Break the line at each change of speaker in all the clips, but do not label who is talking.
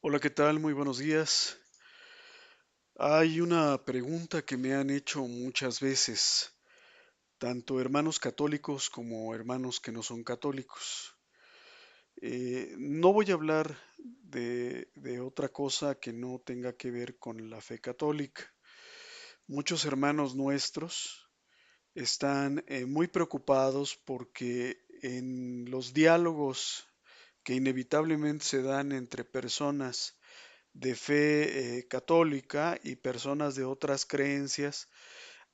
Hola, ¿qué tal? Muy buenos días. Hay una pregunta que me han hecho muchas veces, tanto hermanos católicos como hermanos que no son católicos. No voy a hablar de otra cosa que no tenga que ver con la fe católica. Muchos hermanos nuestros están muy preocupados porque en los diálogos que inevitablemente se dan entre personas de fe católica y personas de otras creencias,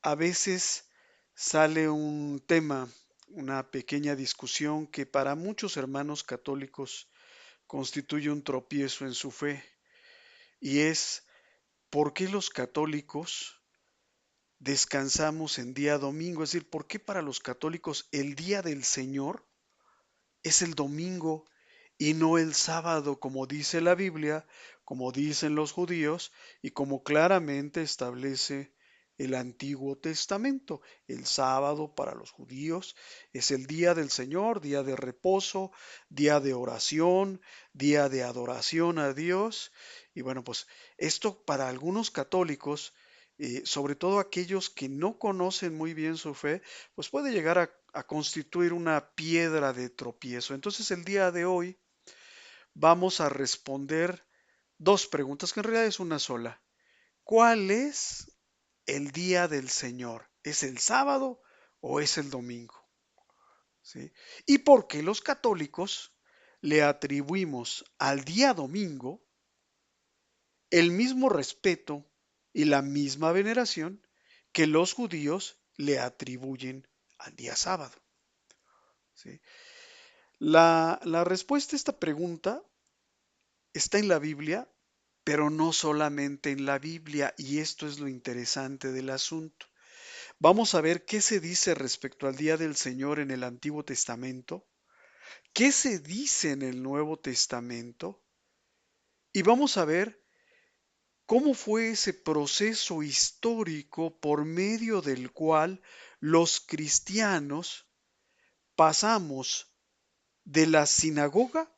a veces sale un tema, una pequeña discusión que para muchos hermanos católicos constituye un tropiezo en su fe, y es ¿por qué los católicos descansamos en día domingo? Es decir, ¿por qué para los católicos el día del Señor es el domingo y no el sábado, como dice la Biblia, como dicen los judíos y como claramente establece el Antiguo Testamento? El sábado para los judíos es el día del Señor, día de reposo, día de oración, día de adoración a Dios. Y bueno, pues esto para algunos católicos, sobre todo aquellos que no conocen muy bien su fe, pues puede llegar a constituir una piedra de tropiezo. Entonces el día de hoy vamos a responder dos preguntas, que en realidad es una sola. ¿Cuál es el día del Señor? ¿Es el sábado o es el domingo? ¿Sí? ¿Y por qué los católicos le atribuimos al día domingo el mismo respeto y la misma veneración que los judíos le atribuyen al día sábado? ¿Sí? La respuesta a esta pregunta está en la Biblia, pero no solamente en la Biblia, y esto es lo interesante del asunto. Vamos a ver qué se dice respecto al Día del Señor en el Antiguo Testamento, qué se dice en el Nuevo Testamento, y vamos a ver cómo fue ese proceso histórico por medio del cual los cristianos pasamos de la sinagoga,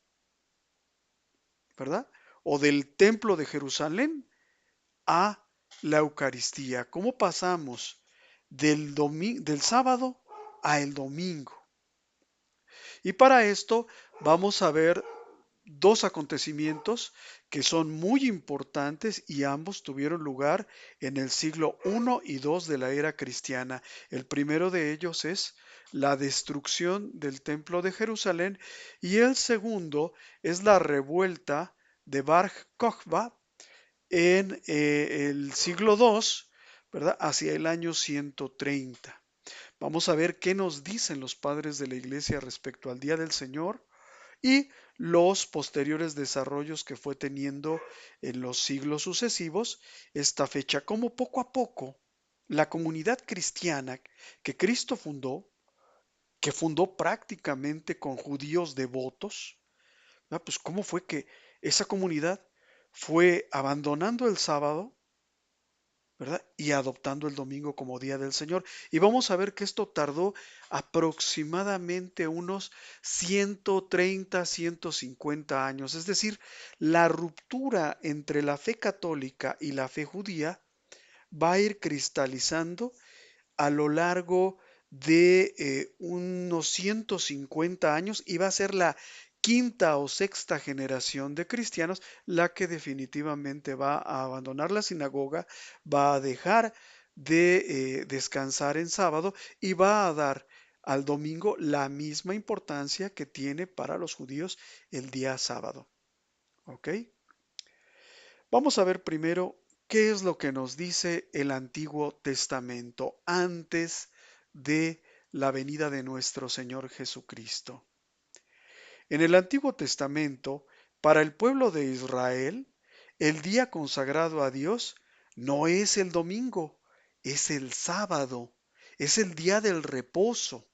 ¿verdad? O del templo de Jerusalén a la Eucaristía. ¿Cómo pasamos del sábado a el domingo? Y para esto vamos a ver dos acontecimientos que son muy importantes y ambos tuvieron lugar en el siglo I y II de la era cristiana. El primero de ellos es la destrucción del templo de Jerusalén y el segundo es la revuelta de Bar Kokhba en el siglo II, ¿verdad? Hacia el año 130. Vamos a ver qué nos dicen los padres de la iglesia respecto al Día del Señor y los posteriores desarrollos que fue teniendo en los siglos sucesivos esta fecha, como poco a poco la comunidad cristiana que Cristo fundó, que fundó prácticamente con judíos devotos, ¿verdad? Pues cómo fue que esa comunidad fue abandonando el sábado, ¿verdad? Y adoptando el domingo como día del Señor. Y vamos a ver que esto tardó aproximadamente unos 130, 150 años. Es decir, la ruptura entre la fe católica y la fe judía va a ir cristalizando a lo largo de unos 150 años y va a ser la quinta o sexta generación de cristianos la que definitivamente va a abandonar la sinagoga, va a dejar de descansar en sábado y va a dar al domingo la misma importancia que tiene para los judíos el día sábado. ¿Ok? Vamos a ver primero qué es lo que nos dice el Antiguo Testamento antes de la venida de nuestro Señor Jesucristo. En el Antiguo Testamento, para el pueblo de Israel, el día consagrado a Dios no es el domingo, es el sábado, es el día del reposo,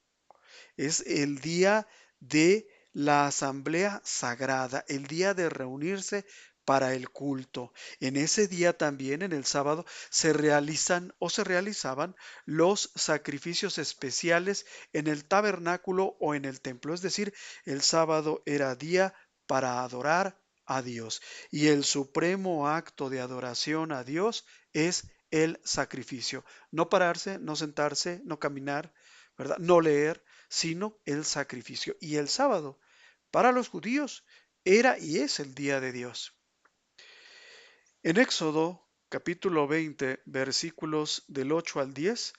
es el día de la asamblea sagrada, el día de reunirse para el culto. En ese día también, en el sábado, se realizan o se realizaban los sacrificios especiales en el tabernáculo o en el templo. Es decir, el sábado era día para adorar a Dios. Y el supremo acto de adoración a Dios es el sacrificio. No pararse, no sentarse, no caminar, ¿verdad? No leer, sino el sacrificio. Y el sábado, para los judíos, era y es el día de Dios. En Éxodo capítulo 20, versículos del 8 al 10,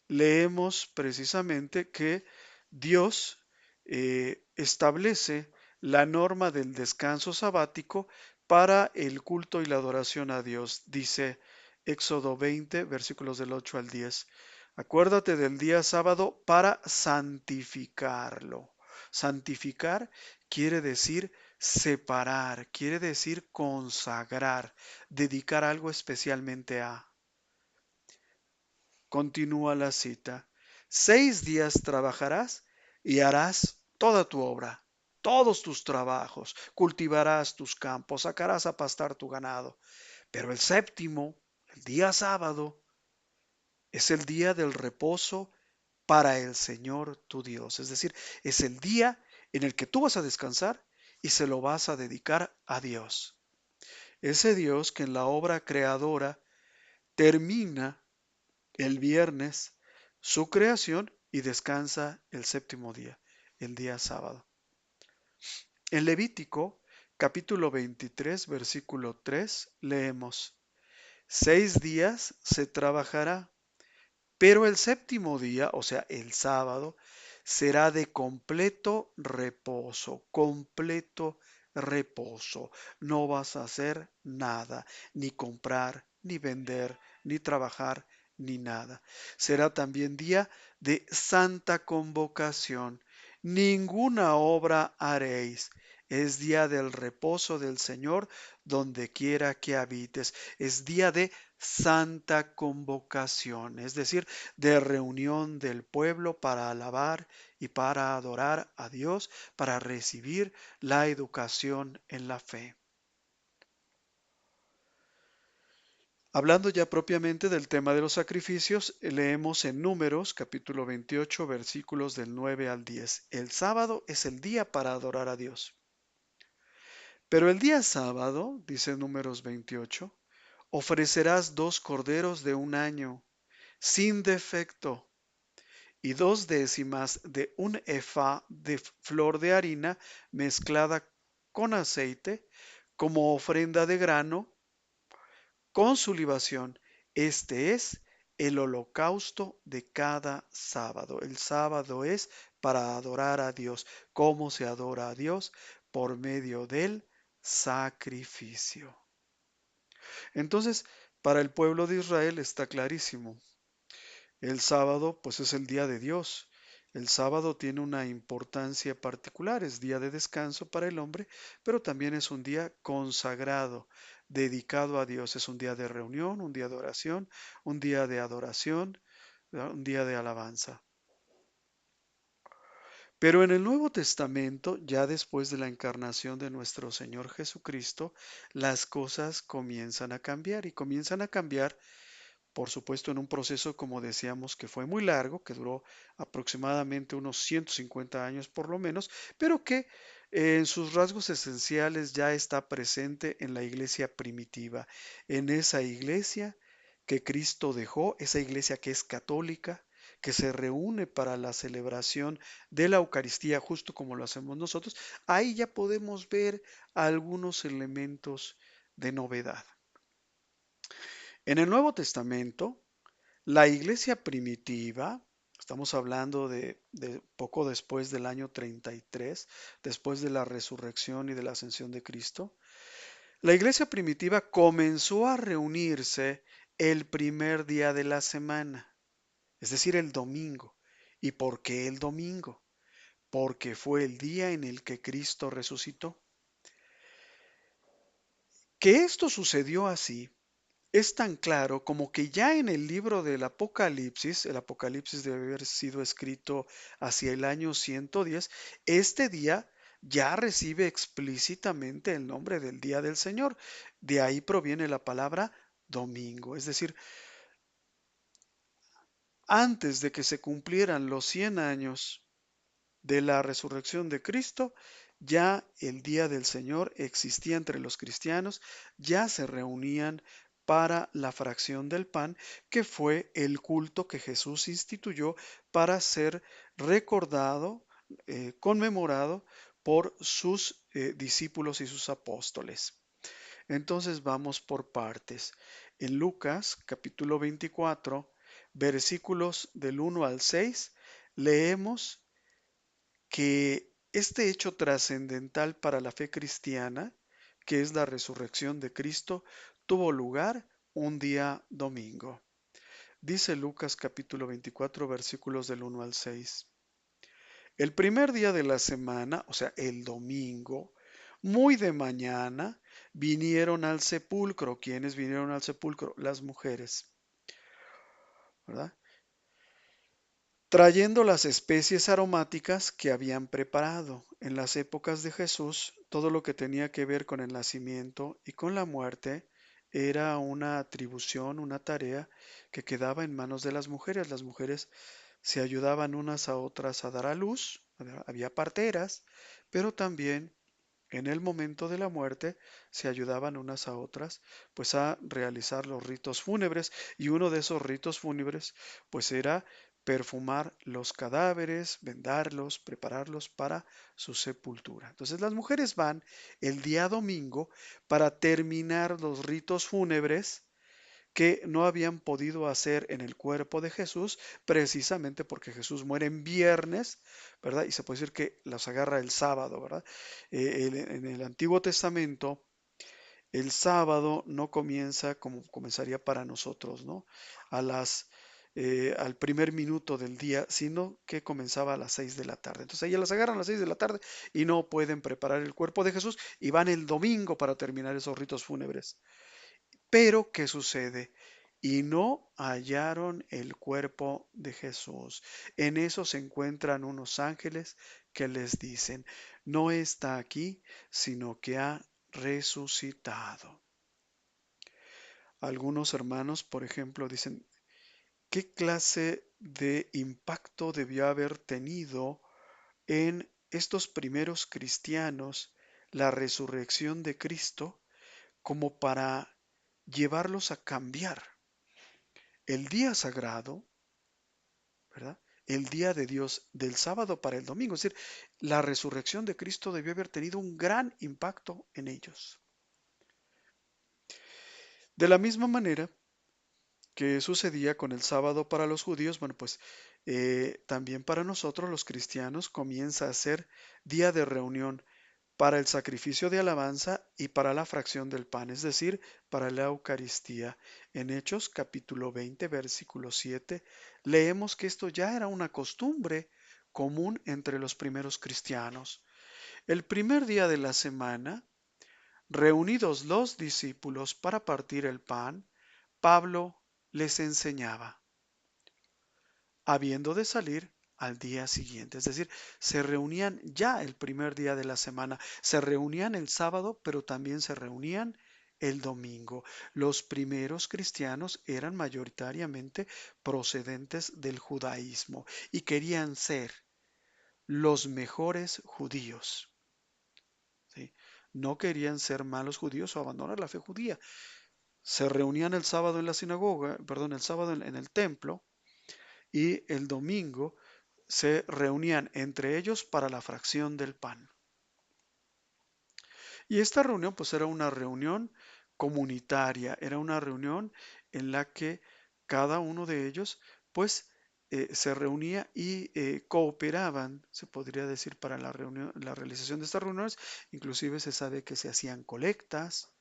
leemos precisamente que Dios establece la norma del descanso sabático para el culto y la adoración a Dios. Dice Éxodo 20, versículos del 8 al 10. Acuérdate del día sábado para santificarlo. Santificar quiere decir separar, quiere decir consagrar, dedicar algo especialmente a. Continúa la cita. 6 días trabajarás y harás toda tu obra, todos tus trabajos, cultivarás tus campos, sacarás a pastar tu ganado. Pero el séptimo, el día sábado, es el día del reposo para el Señor tu Dios. Es decir, es el día en el que tú vas a descansar y se lo vas a dedicar a Dios. Ese Dios que en la obra creadora termina el viernes su creación y descansa el séptimo día, el día sábado. En Levítico capítulo 23, versículo 3, leemos, 6 días se trabajará, pero el séptimo día, o sea, el sábado, será de completo reposo, completo reposo. No vas a hacer nada, ni comprar, ni vender, ni trabajar, ni nada. Será también día de santa convocación. Ninguna obra haréis. Es día del reposo del Señor donde quiera que habites. Es día de santa convocación, es decir, de reunión del pueblo para alabar y para adorar a Dios, para recibir la educación en la fe. Hablando ya propiamente del tema de los sacrificios, leemos en Números capítulo 28 versículos del 9 al 10. El sábado es el día para adorar a Dios. Pero el día sábado, dice Números 28, ofrecerás 2 corderos de un año, sin defecto, y 2 décimas de un efá de flor de harina mezclada con aceite, como ofrenda de grano, con su libación. Este es el holocausto de cada sábado. El sábado es para adorar a Dios. ¿Cómo se adora a Dios? Por medio del sacrificio. Entonces, para el pueblo de Israel está clarísimo. El sábado, pues es el día de Dios. El sábado tiene una importancia particular, es día de descanso para el hombre, pero también es un día consagrado, dedicado a Dios. Es un día de reunión, un día de oración, un día de adoración, un día de alabanza. Pero en el Nuevo Testamento, ya después de la encarnación de nuestro Señor Jesucristo, las cosas comienzan a cambiar y comienzan a cambiar, por supuesto, en un proceso, como decíamos, que fue muy largo, que duró aproximadamente unos 150 años por lo menos, pero que en sus rasgos esenciales ya está presente en la iglesia primitiva, en esa iglesia que Cristo dejó, esa iglesia que es católica, que se reúne para la celebración de la Eucaristía, justo como lo hacemos nosotros. Ahí ya podemos ver algunos elementos de novedad. En el Nuevo Testamento, la iglesia primitiva, estamos hablando de poco después del año 33, después de la resurrección y de la ascensión de Cristo, la iglesia primitiva comenzó a reunirse el primer día de la semana, es decir, el domingo. ¿Y por qué el domingo? Porque fue el día en el que Cristo resucitó. Que esto sucedió así es tan claro como que ya en el libro del Apocalipsis, el Apocalipsis debe haber sido escrito hacia el año 110, este día ya recibe explícitamente el nombre del día del Señor. De ahí proviene la palabra domingo, es decir, antes de que se cumplieran los 100 años de la resurrección de Cristo, Ya el día del Señor existía entre los cristianos, ya se reunían para la fracción del pan, que fue el culto que Jesús instituyó para ser recordado, conmemorado por sus discípulos y sus apóstoles. Entonces vamos por partes. En Lucas capítulo 24, versículos del 1 al 6, leemos que este hecho trascendental para la fe cristiana, que es la resurrección de Cristo, tuvo lugar un día domingo. Dice Lucas capítulo 24, versículos del 1 al 6. El primer día de la semana, o sea, el domingo, muy de mañana, vinieron al sepulcro. ¿Quiénes vinieron al sepulcro? Las mujeres, ¿verdad? Trayendo las especies aromáticas que habían preparado. En las épocas de Jesús, todo lo que tenía que ver con el nacimiento y con la muerte era una atribución, una tarea que quedaba en manos de las mujeres. Las mujeres se ayudaban unas a otras a dar a luz, había parteras, pero también en el momento de la muerte se ayudaban unas a otras pues a realizar los ritos fúnebres, y uno de esos ritos fúnebres pues era perfumar los cadáveres, vendarlos, prepararlos para su sepultura. Entonces las mujeres van el día domingo para terminar los ritos fúnebres que no habían podido hacer en el cuerpo de Jesús, precisamente porque Jesús muere en viernes, ¿verdad? Y se puede decir que los agarra el sábado, ¿verdad? En el Antiguo Testamento, el sábado no comienza como comenzaría para nosotros, ¿no? A al primer minuto del día, sino que comenzaba a las 6 de la tarde. Entonces ellas las agarran a las 6 de la tarde y no pueden preparar el cuerpo de Jesús y van el domingo para terminar esos ritos fúnebres. Pero, ¿qué sucede? Y no hallaron el cuerpo de Jesús. En eso se encuentran unos ángeles que les dicen, no está aquí, sino que ha resucitado. Algunos hermanos, por ejemplo, dicen, ¿qué clase de impacto debió haber tenido en estos primeros cristianos la resurrección de Cristo como para llevarlos a cambiar el día sagrado, ¿verdad? El día de Dios del sábado para el domingo? Es decir, la resurrección de Cristo debió haber tenido un gran impacto en ellos. De la misma manera que sucedía con el sábado para los judíos, bueno, pues también para nosotros los cristianos comienza a ser día de reunión para el sacrificio de alabanza y para la fracción del pan, es decir, para la Eucaristía. En Hechos capítulo 20, versículo 7, leemos que esto ya era una costumbre común entre los primeros cristianos. El primer día de la semana, reunidos los discípulos para partir el pan, Pablo les enseñaba, habiendo de salir al día siguiente. Es decir, se reunían ya el primer día de la semana, se reunían el sábado, pero también se reunían el domingo. Los primeros cristianos eran mayoritariamente procedentes del judaísmo y querían ser los mejores judíos, ¿sí? No querían ser malos judíos o abandonar la fe judía. Se reunían el sábado en la sinagoga, perdón, el sábado en el templo, y el domingo se reunían entre ellos para la fracción del pan. Y esta reunión pues era una reunión comunitaria, era una reunión en la que cada uno de ellos pues se reunía y cooperaban, se podría decir, para la reunión, la realización de estas reuniones. Inclusive se sabe que se hacían colectas.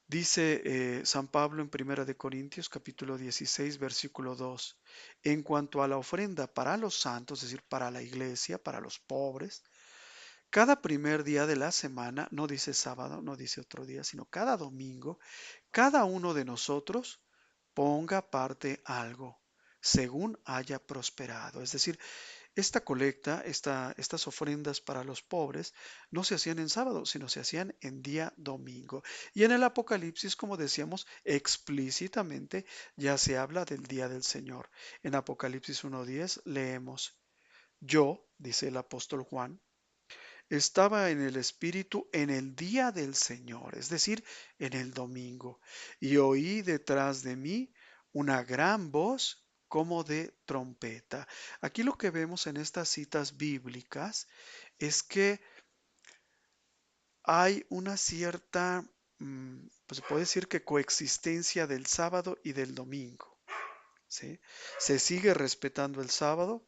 Dice San Pablo en Primera de Corintios capítulo 16 versículo 2, en cuanto a la ofrenda para los santos, es decir, para la iglesia, para los pobres, cada primer día de la semana, no dice sábado, no dice otro día, sino cada domingo, cada uno de nosotros ponga aparte algo, según haya prosperado. Es decir, esta colecta, estas ofrendas para los pobres, no se hacían en sábado, sino se hacían en día domingo. Y en el Apocalipsis, como decíamos, explícitamente ya se habla del día del Señor. En Apocalipsis 1:10 leemos, yo, dice el apóstol Juan, estaba en el Espíritu en el día del Señor, es decir, en el domingo, y oí detrás de mí una gran voz como de trompeta. Aquí lo que vemos en estas citas bíblicas es que hay una cierta, pues se puede decir que coexistencia del sábado y del domingo, ¿sí? Se sigue respetando el sábado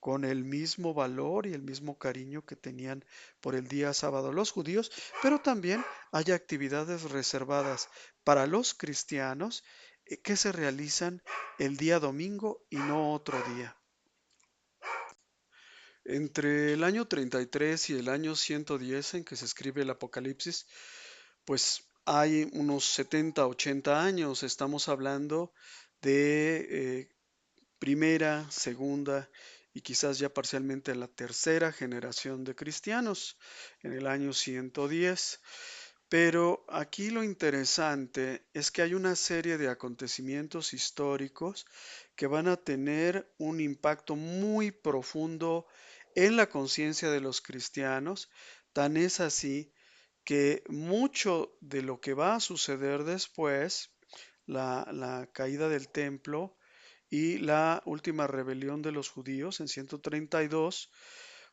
con el mismo valor y el mismo cariño que tenían por el día sábado los judíos, pero también hay actividades reservadas para los cristianos que se realizan el día domingo y no otro día. Entre el año 33 y el año 110 en que se escribe el Apocalipsis, pues hay unos 70, 80 años. Estamos hablando de primera, segunda y quizás ya parcialmente la tercera generación de cristianos en el año 110. Pero aquí lo interesante es que hay una serie de acontecimientos históricos que van a tener un impacto muy profundo en la conciencia de los cristianos. Tan es así que mucho de lo que va a suceder después, la caída del templo y la última rebelión de los judíos en 132,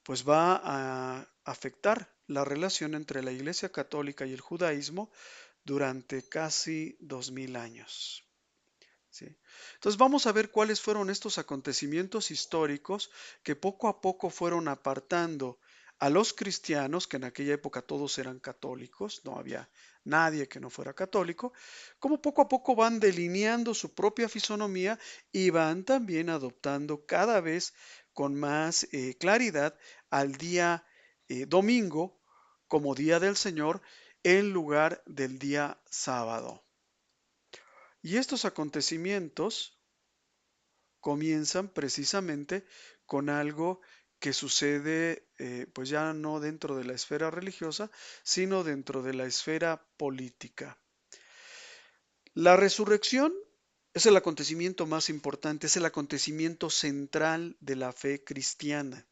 pues va a afectar la relación entre la Iglesia Católica y el judaísmo durante casi 2000 años. ¿Sí? Entonces vamos a ver cuáles fueron estos acontecimientos históricos que poco a poco fueron apartando a los cristianos, que en aquella época todos eran católicos, no había nadie que no fuera católico, como poco a poco van delineando su propia fisonomía y van también adoptando cada vez con más claridad al día domingo como día del Señor en lugar del día sábado. Y estos acontecimientos comienzan precisamente con algo que sucede, pues ya no dentro de la esfera religiosa, sino dentro de la esfera política. La resurrección es el acontecimiento más importante, es el acontecimiento central de la fe cristiana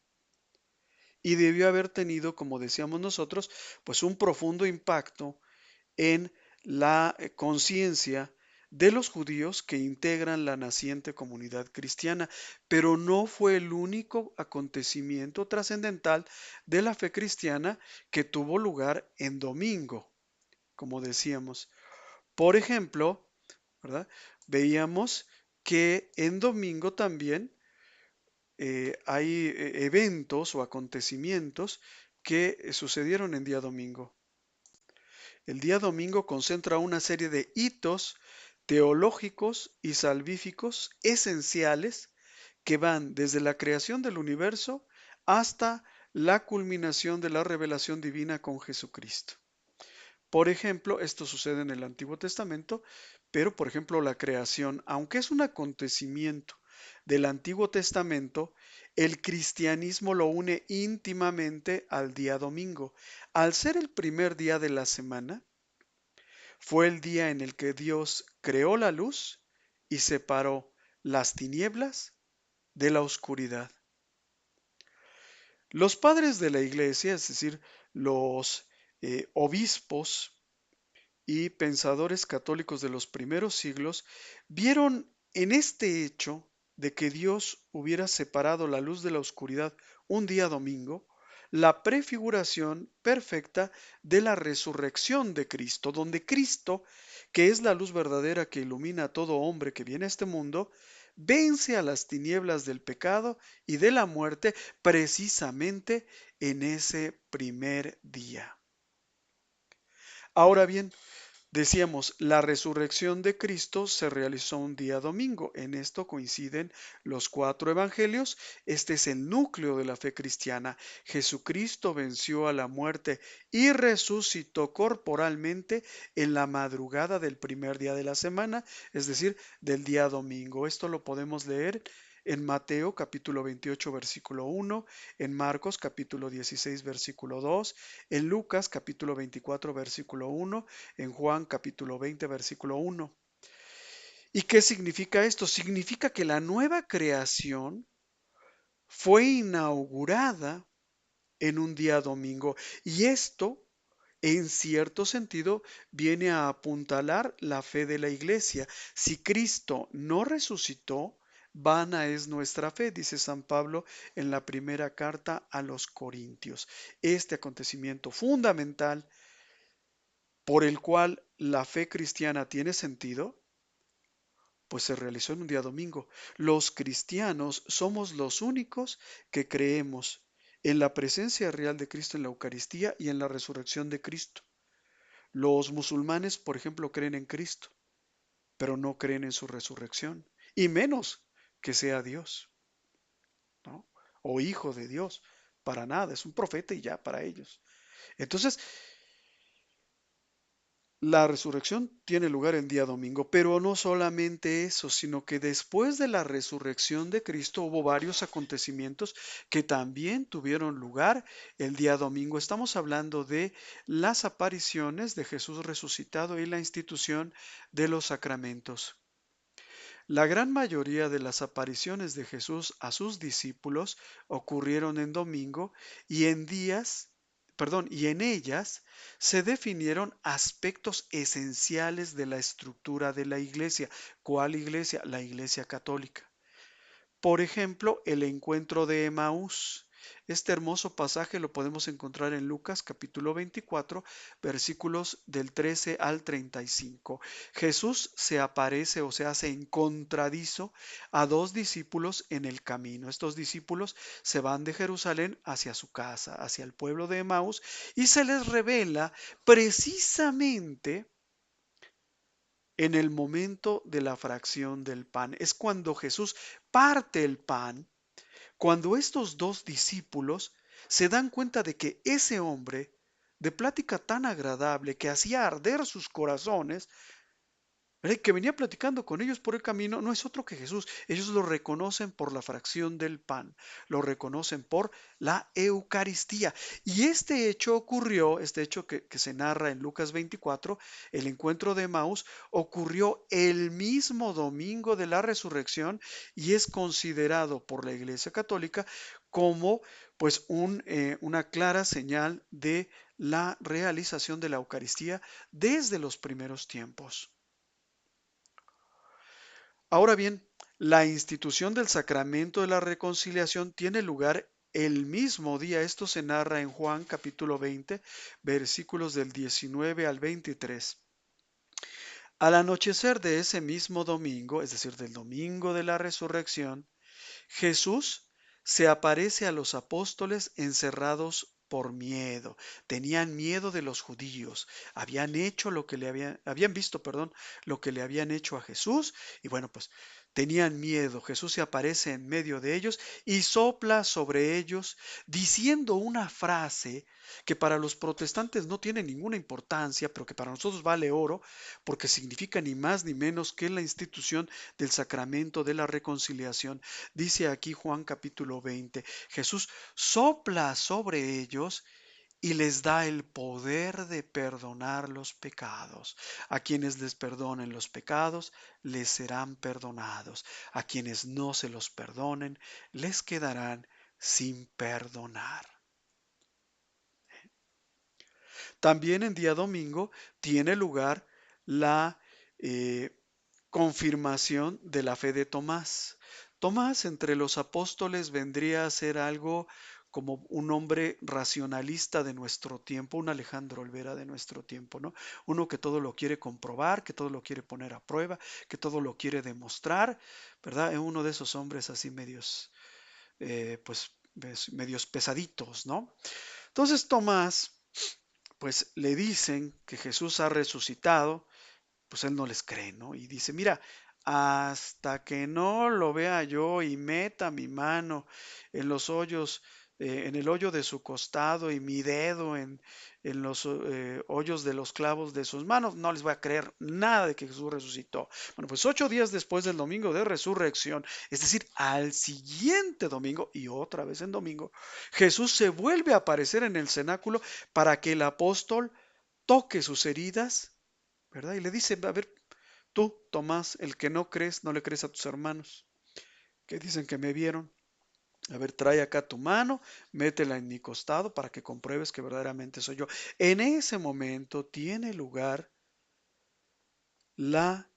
y debió haber tenido, como decíamos nosotros, pues un profundo impacto en la conciencia de los judíos que integran la naciente comunidad cristiana, pero no fue el único acontecimiento trascendental de la fe cristiana que tuvo lugar en domingo, como decíamos. Por ejemplo, ¿verdad? Veíamos que en domingo también hay eventos o acontecimientos que sucedieron en día domingo. El día domingo concentra una serie de hitos teológicos y salvíficos esenciales que van desde la creación del universo hasta la culminación de la revelación divina con Jesucristo. Por ejemplo, esto sucede en el Antiguo Testamento, pero por ejemplo la creación, aunque es un acontecimiento del Antiguo Testamento, el cristianismo lo une íntimamente al día domingo. Al ser el primer día de la semana, fue el día en el que Dios creó la luz y separó las tinieblas de la oscuridad. Los padres de la iglesia, es decir, los obispos y pensadores católicos de los primeros siglos, vieron en este hecho de que Dios hubiera separado la luz de la oscuridad un día domingo, la prefiguración perfecta de la resurrección de Cristo, donde Cristo, que es la luz verdadera que ilumina a todo hombre que viene a este mundo, vence a las tinieblas del pecado y de la muerte precisamente en ese primer día. Ahora bien, decíamos, la resurrección de Cristo se realizó un día domingo. En esto coinciden los cuatro evangelios. Este es el núcleo de la fe cristiana. Jesucristo venció a la muerte y resucitó corporalmente en la madrugada del primer día de la semana, es decir, del día domingo. Esto lo podemos leer en Mateo capítulo 28 versículo 1, en Marcos capítulo 16 versículo 2, en Lucas capítulo 24 versículo 1, en Juan capítulo 20 versículo 1. ¿Y qué significa esto? Significa que la nueva creación fue inaugurada en un día domingo. Y esto, en cierto sentido, viene a apuntalar la fe de la iglesia. Si Cristo no resucitó, vana es nuestra fe, dice San Pablo en la primera carta a los Corintios. Este acontecimiento fundamental por el cual la fe cristiana tiene sentido, pues se realizó en un día domingo. Los cristianos somos los únicos que creemos en la presencia real de Cristo en la Eucaristía y en la resurrección de Cristo. Los musulmanes, por ejemplo, creen en Cristo, pero no creen en su resurrección, y menos que sea Dios, ¿no? O hijo de Dios, para nada, es un profeta y ya para ellos. Entonces, la resurrección tiene lugar el día domingo, pero no solamente eso, sino que después de la resurrección de Cristo hubo varios acontecimientos que también tuvieron lugar el día domingo. Estamos hablando de las apariciones de Jesús resucitado y la institución de los sacramentos. La gran mayoría de las apariciones de Jesús a sus discípulos ocurrieron en domingo y y en ellas se definieron aspectos esenciales de la estructura de la iglesia. ¿Cuál iglesia? La iglesia católica. Por ejemplo, el encuentro de Emaús. Este hermoso pasaje lo podemos encontrar en Lucas capítulo 24, versículos del 13 al 35. Jesús se aparece o se hace encontradizo a dos discípulos en el camino. Estos discípulos se van de Jerusalén hacia su casa, hacia el pueblo de Emaús, y se les revela precisamente en el momento de la fracción del pan. Es cuando Jesús parte el pan, cuando estos dos discípulos se dan cuenta de que ese hombre, de plática tan agradable que hacía arder sus corazones, que venía platicando con ellos por el camino, no es otro que Jesús. Ellos lo reconocen por la fracción del pan, lo reconocen por la Eucaristía. Y este hecho ocurrió, este hecho que se narra en Lucas 24, el encuentro de Maús, ocurrió el mismo domingo de la resurrección y es considerado por la Iglesia Católica como pues una clara señal de la realización de la Eucaristía desde los primeros tiempos. Ahora bien, la institución del sacramento de la reconciliación tiene lugar el mismo día. Esto se narra en Juan capítulo 20, versículos del 19 al 23. Al anochecer de ese mismo domingo, es decir, del domingo de la resurrección, Jesús se aparece a los apóstoles encerrados por miedo. Tenían miedo de los judíos. Habían hecho lo que habían visto, perdón, lo que le habían hecho a Jesús y bueno, pues tenían miedo. Jesús se aparece en medio de ellos y sopla sobre ellos diciendo una frase que para los protestantes no tiene ninguna importancia, pero que para nosotros vale oro, porque significa ni más ni menos que la institución del sacramento de la reconciliación. Dice aquí Juan capítulo 20, Jesús sopla sobre ellos y les da el poder de perdonar los pecados. A quienes les perdonen los pecados, les serán perdonados. A quienes no se los perdonen, les quedarán sin perdonar. También en día domingo tiene lugar la eh, confirmación de la fe de Tomás. Tomás entre los apóstoles vendría a ser algo como un hombre racionalista de nuestro tiempo, un Alejandro Olvera de nuestro tiempo, ¿no? Uno que todo lo quiere comprobar, que todo lo quiere poner a prueba, que todo lo quiere demostrar, ¿verdad? Es uno de esos hombres así medios, pues, medios pesaditos, ¿no? Entonces Tomás, pues le dicen que Jesús ha resucitado, pues él no les cree, ¿no? Y dice, mira, hasta que no lo vea yo y meta mi mano en los hoyos, en el hoyo de su costado y mi dedo en los hoyos de los clavos de sus manos, no les voy a creer nada de que Jesús resucitó. Bueno, pues 8 días después del domingo de resurrección, es decir, al siguiente domingo y otra vez en domingo, Jesús se vuelve a aparecer en el cenáculo para que el apóstol toque sus heridas, ¿verdad? Y le dice, a ver, tú, Tomás, el que no crees, no le crees a tus hermanos, que dicen que me vieron. A ver, trae acá tu mano, métela en mi costado para que compruebes que verdaderamente soy yo. En ese momento tiene lugar la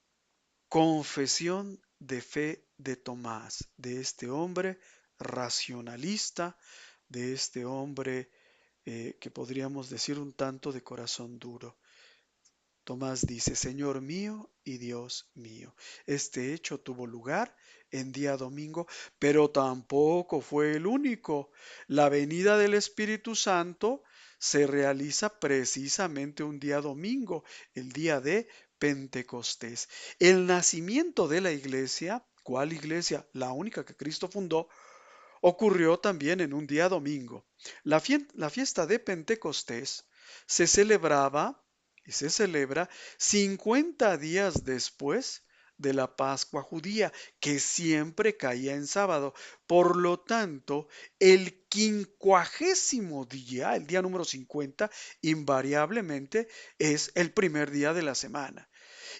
confesión de fe de Tomás, de este hombre racionalista, de este hombre que podríamos decir un tanto de corazón duro. Tomás dice, Señor mío y Dios mío. Este hecho tuvo lugar en día domingo, pero tampoco fue el único. La venida del Espíritu Santo se realiza precisamente un día domingo, el día de Pentecostés. El nacimiento de la iglesia, ¿cuál iglesia? La única que Cristo fundó, ocurrió también en un día domingo. La fiesta de Pentecostés se celebraba y se celebra 50 días después de la Pascua judía, que siempre caía en sábado. Por lo tanto, el quincuagésimo día, el día número 50, invariablemente es el primer día de la semana.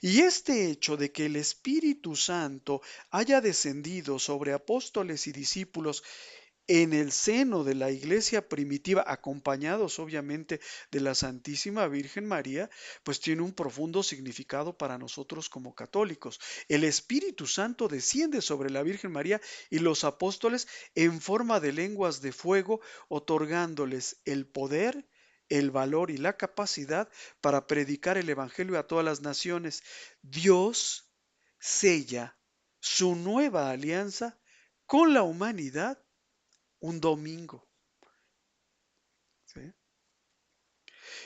Y este hecho de que el Espíritu Santo haya descendido sobre apóstoles y discípulos en el seno de la iglesia primitiva, acompañados obviamente de la Santísima Virgen María, pues tiene un profundo significado para nosotros como católicos. El Espíritu Santo desciende sobre la Virgen María y los apóstoles en forma de lenguas de fuego, otorgándoles el poder, el valor y la capacidad para predicar el Evangelio a todas las naciones. Dios sella su nueva alianza con la humanidad un domingo. ¿Sí?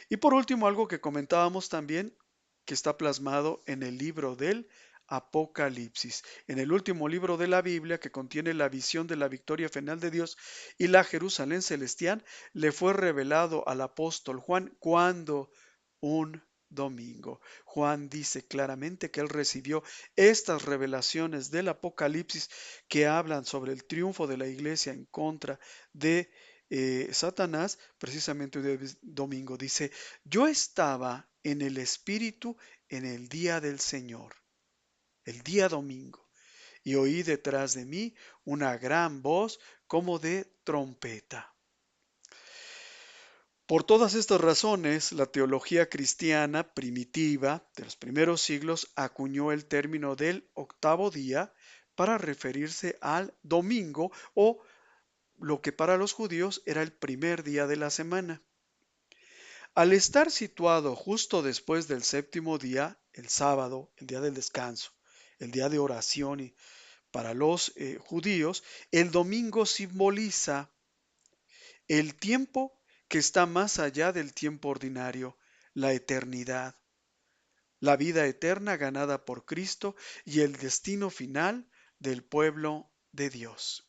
Y por último, algo que comentábamos también, que está plasmado en el libro del Apocalipsis, en el último libro de la Biblia que contiene la visión de la victoria final de Dios y la Jerusalén celestial, le fue revelado al apóstol Juan cuando un domingo. Juan dice claramente que él recibió estas revelaciones del Apocalipsis que hablan sobre el triunfo de la iglesia en contra de Satanás, precisamente un domingo. Dice, yo estaba en el Espíritu en el día del Señor, el día domingo, y oí detrás de mí una gran voz como de trompeta. Por todas estas razones, la teología cristiana primitiva de los primeros siglos acuñó el término del octavo día para referirse al domingo o lo que para los judíos era el primer día de la semana. Al estar situado justo después del séptimo día, el sábado, el día del descanso, el día de oración y para los judíos, el domingo simboliza el tiempo que está más allá del tiempo ordinario, la eternidad, la vida eterna ganada por Cristo y el destino final del pueblo de Dios.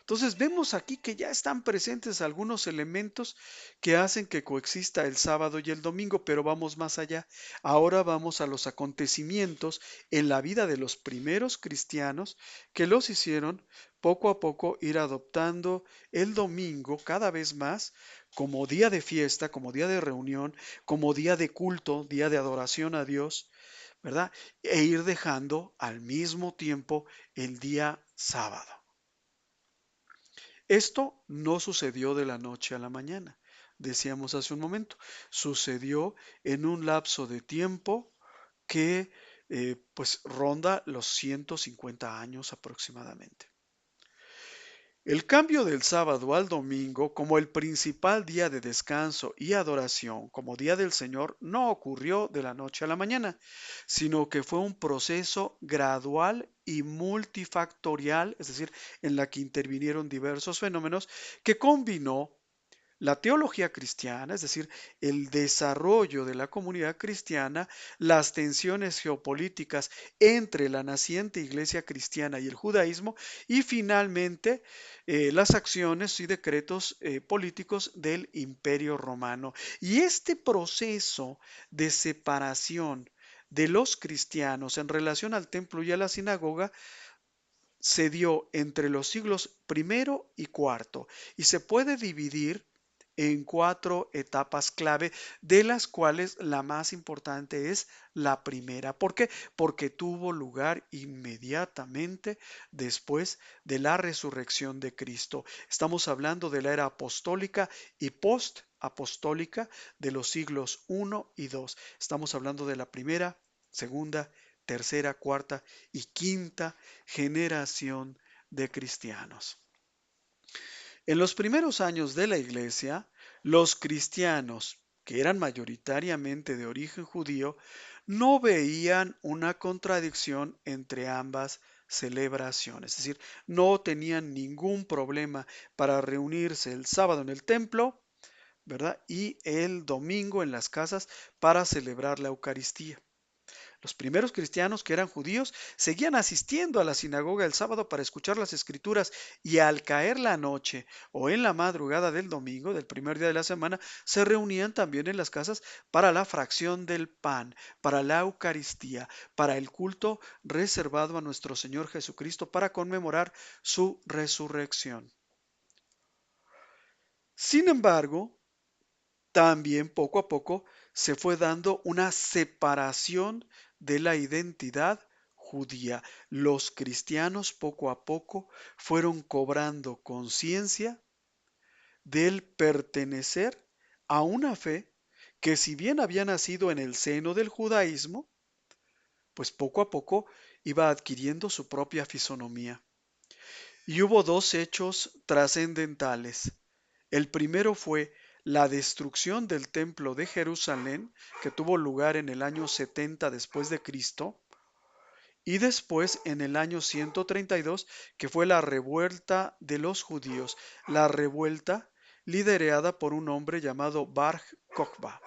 Entonces vemos aquí que ya están presentes algunos elementos que hacen que coexista el sábado y el domingo, pero vamos más allá. Ahora vamos a los acontecimientos en la vida de los primeros cristianos que los hicieron poco a poco ir adoptando el domingo cada vez más como día de fiesta, como día de reunión, como día de culto, día de adoración a Dios, ¿verdad? E ir dejando al mismo tiempo el día sábado. Esto no sucedió de la noche a la mañana, decíamos hace un momento, sucedió en un lapso de tiempo que pues ronda los 150 años aproximadamente. El cambio del sábado al domingo como el principal día de descanso y adoración como día del Señor no ocurrió de la noche a la mañana, sino que fue un proceso gradual y multifactorial, es decir, en la que intervinieron diversos fenómenos que combinó la teología cristiana, es decir, el desarrollo de la comunidad cristiana, las tensiones geopolíticas entre la naciente iglesia cristiana y el judaísmo, y finalmente las acciones y decretos políticos del imperio romano. Y este proceso de separación de los cristianos en relación al templo y a la sinagoga se dio entre los siglos primero y cuarto, y se puede dividir en 4 etapas clave, de las cuales la más importante es la primera. ¿Por qué? Porque tuvo lugar inmediatamente después de la resurrección de Cristo. Estamos hablando de la era apostólica y post-apostólica de los siglos I y II. Estamos hablando de la primera, segunda, tercera, cuarta y quinta generación de cristianos. En los primeros años de la Iglesia, los cristianos, que eran mayoritariamente de origen judío, no veían una contradicción entre ambas celebraciones, es decir, no tenían ningún problema para reunirse el sábado en el templo, ¿verdad? Y el domingo en las casas para celebrar la Eucaristía. Los primeros cristianos que eran judíos seguían asistiendo a la sinagoga el sábado para escuchar las escrituras y al caer la noche o en la madrugada del domingo, del primer día de la semana, se reunían también en las casas para la fracción del pan, para la Eucaristía, para el culto reservado a nuestro Señor Jesucristo para conmemorar su resurrección. Sin embargo, también poco a poco se fue dando una separación de la identidad judía. Los cristianos poco a poco fueron cobrando conciencia del pertenecer a una fe que, si bien había nacido en el seno del judaísmo, pues poco a poco iba adquiriendo su propia fisonomía. Y hubo dos hechos trascendentales. El primero fue la destrucción del templo de Jerusalén, que tuvo lugar en el año 70 después de Cristo, y después en el año 132, que fue la revuelta de los judíos, la revuelta liderada por un hombre llamado Bar Kokhba.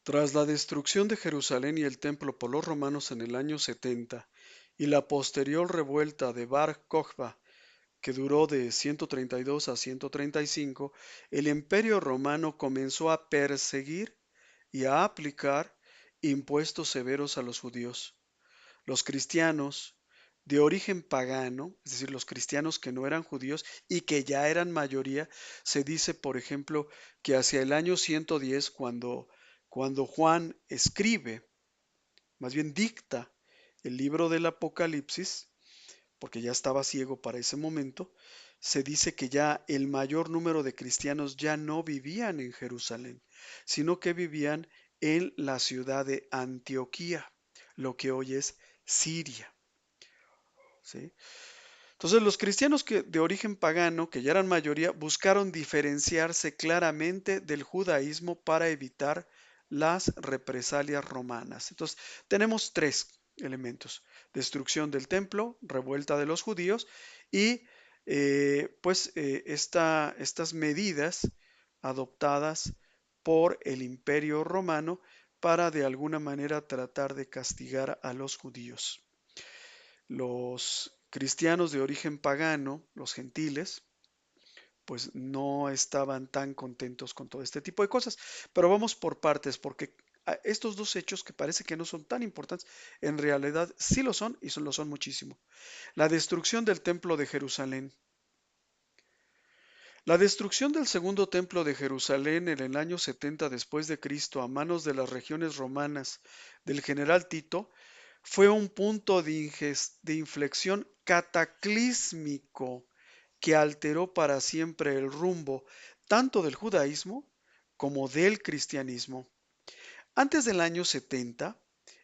Tras la destrucción de Jerusalén y el templo por los romanos en el año 70 y la posterior revuelta de Bar Kokhba, que duró de 132 a 135, el Imperio Romano comenzó a perseguir y a aplicar impuestos severos a los judíos. Los cristianos de origen pagano, es decir, los cristianos que no eran judíos y que ya eran mayoría, se dice, por ejemplo, que hacia el año 110, cuando Juan escribe, más bien dicta el libro del Apocalipsis, porque ya estaba ciego para ese momento, se dice que ya el mayor número de cristianos ya no vivían en Jerusalén, sino que vivían en la ciudad de Antioquía, lo que hoy es Siria. ¿Sí? Entonces los cristianos de origen pagano, que ya eran mayoría, buscaron diferenciarse claramente del judaísmo para evitar las represalias romanas. Entonces tenemos tres elementos: destrucción del templo, revuelta de los judíos y estas medidas adoptadas por el Imperio Romano para de alguna manera tratar de castigar a los judíos. Los cristianos de origen pagano, los gentiles, pues no estaban tan contentos con todo este tipo de cosas. Pero vamos por partes, porque estos dos hechos que parece que no son tan importantes, en realidad sí lo son y lo son muchísimo. La destrucción del templo de Jerusalén. La destrucción del segundo templo de Jerusalén en el año 70 después de Cristo a manos de las regiones romanas del general Tito fue un punto de inflexión cataclísmico que alteró para siempre el rumbo tanto del judaísmo como del cristianismo. Antes del año 70,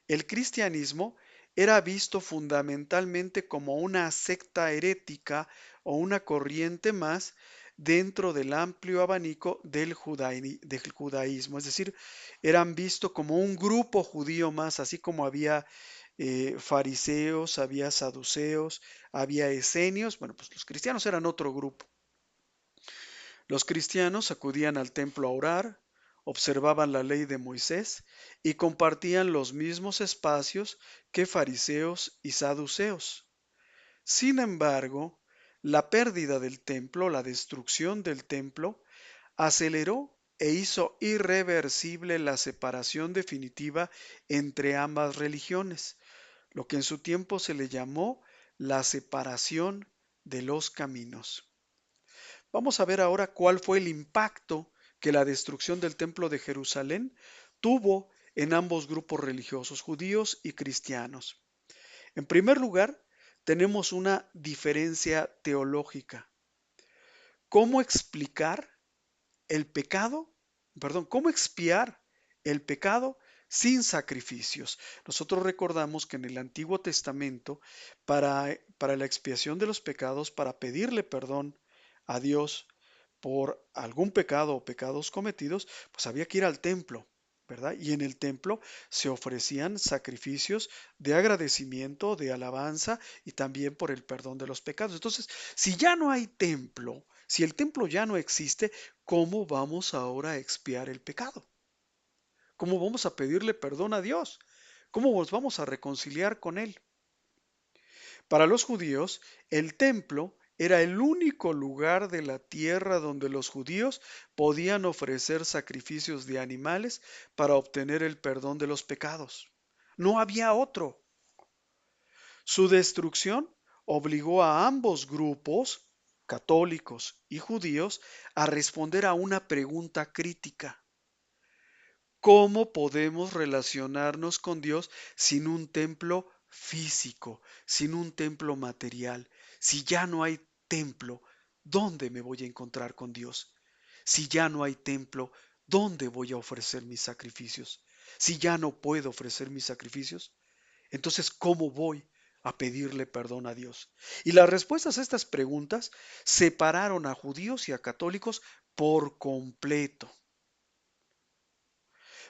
el cristianismo era visto fundamentalmente como una secta herética o una corriente más dentro del amplio abanico del judaísmo, es decir, eran vistos como un grupo judío más, así como había fariseos, había saduceos, había esenios. Bueno, pues los cristianos eran otro grupo. Los cristianos acudían al templo a orar, observaban la ley de Moisés y compartían los mismos espacios que fariseos y saduceos. Sin embargo, la pérdida del templo, la destrucción del templo, aceleró e hizo irreversible la separación definitiva entre ambas religiones, lo que en su tiempo se le llamó la separación de los caminos. Vamos a ver ahora cuál fue el impacto que la destrucción del Templo de Jerusalén tuvo en ambos grupos religiosos, judíos y cristianos. En primer lugar, tenemos una diferencia teológica. ¿Cómo explicar el pecado? Perdón, ¿cómo expiar el pecado sin sacrificios? Nosotros recordamos que en el Antiguo Testamento, para la expiación de los pecados, para pedirle perdón a Dios por algún pecado o pecados cometidos, pues había que ir al templo, ¿verdad? Y en el templo se ofrecían sacrificios de agradecimiento, de alabanza y también por el perdón de los pecados. Entonces, si ya no hay templo, si el templo ya no existe, ¿cómo vamos ahora a expiar el pecado? ¿Cómo vamos a pedirle perdón a Dios? ¿Cómo nos vamos a reconciliar con Él? Para los judíos, el templo era el único lugar de la tierra donde los judíos podían ofrecer sacrificios de animales para obtener el perdón de los pecados. No había otro. Su destrucción obligó a ambos grupos, católicos y judíos, a responder a una pregunta crítica. ¿Cómo podemos relacionarnos con Dios sin un templo físico, sin un templo material? Si ya no hay templo, ¿dónde me voy a encontrar con Dios? Si ya no hay templo, ¿dónde voy a ofrecer mis sacrificios? Si ya no puedo ofrecer mis sacrificios, entonces, ¿cómo voy a pedirle perdón a Dios? Y las respuestas a estas preguntas separaron a judíos y a católicos por completo.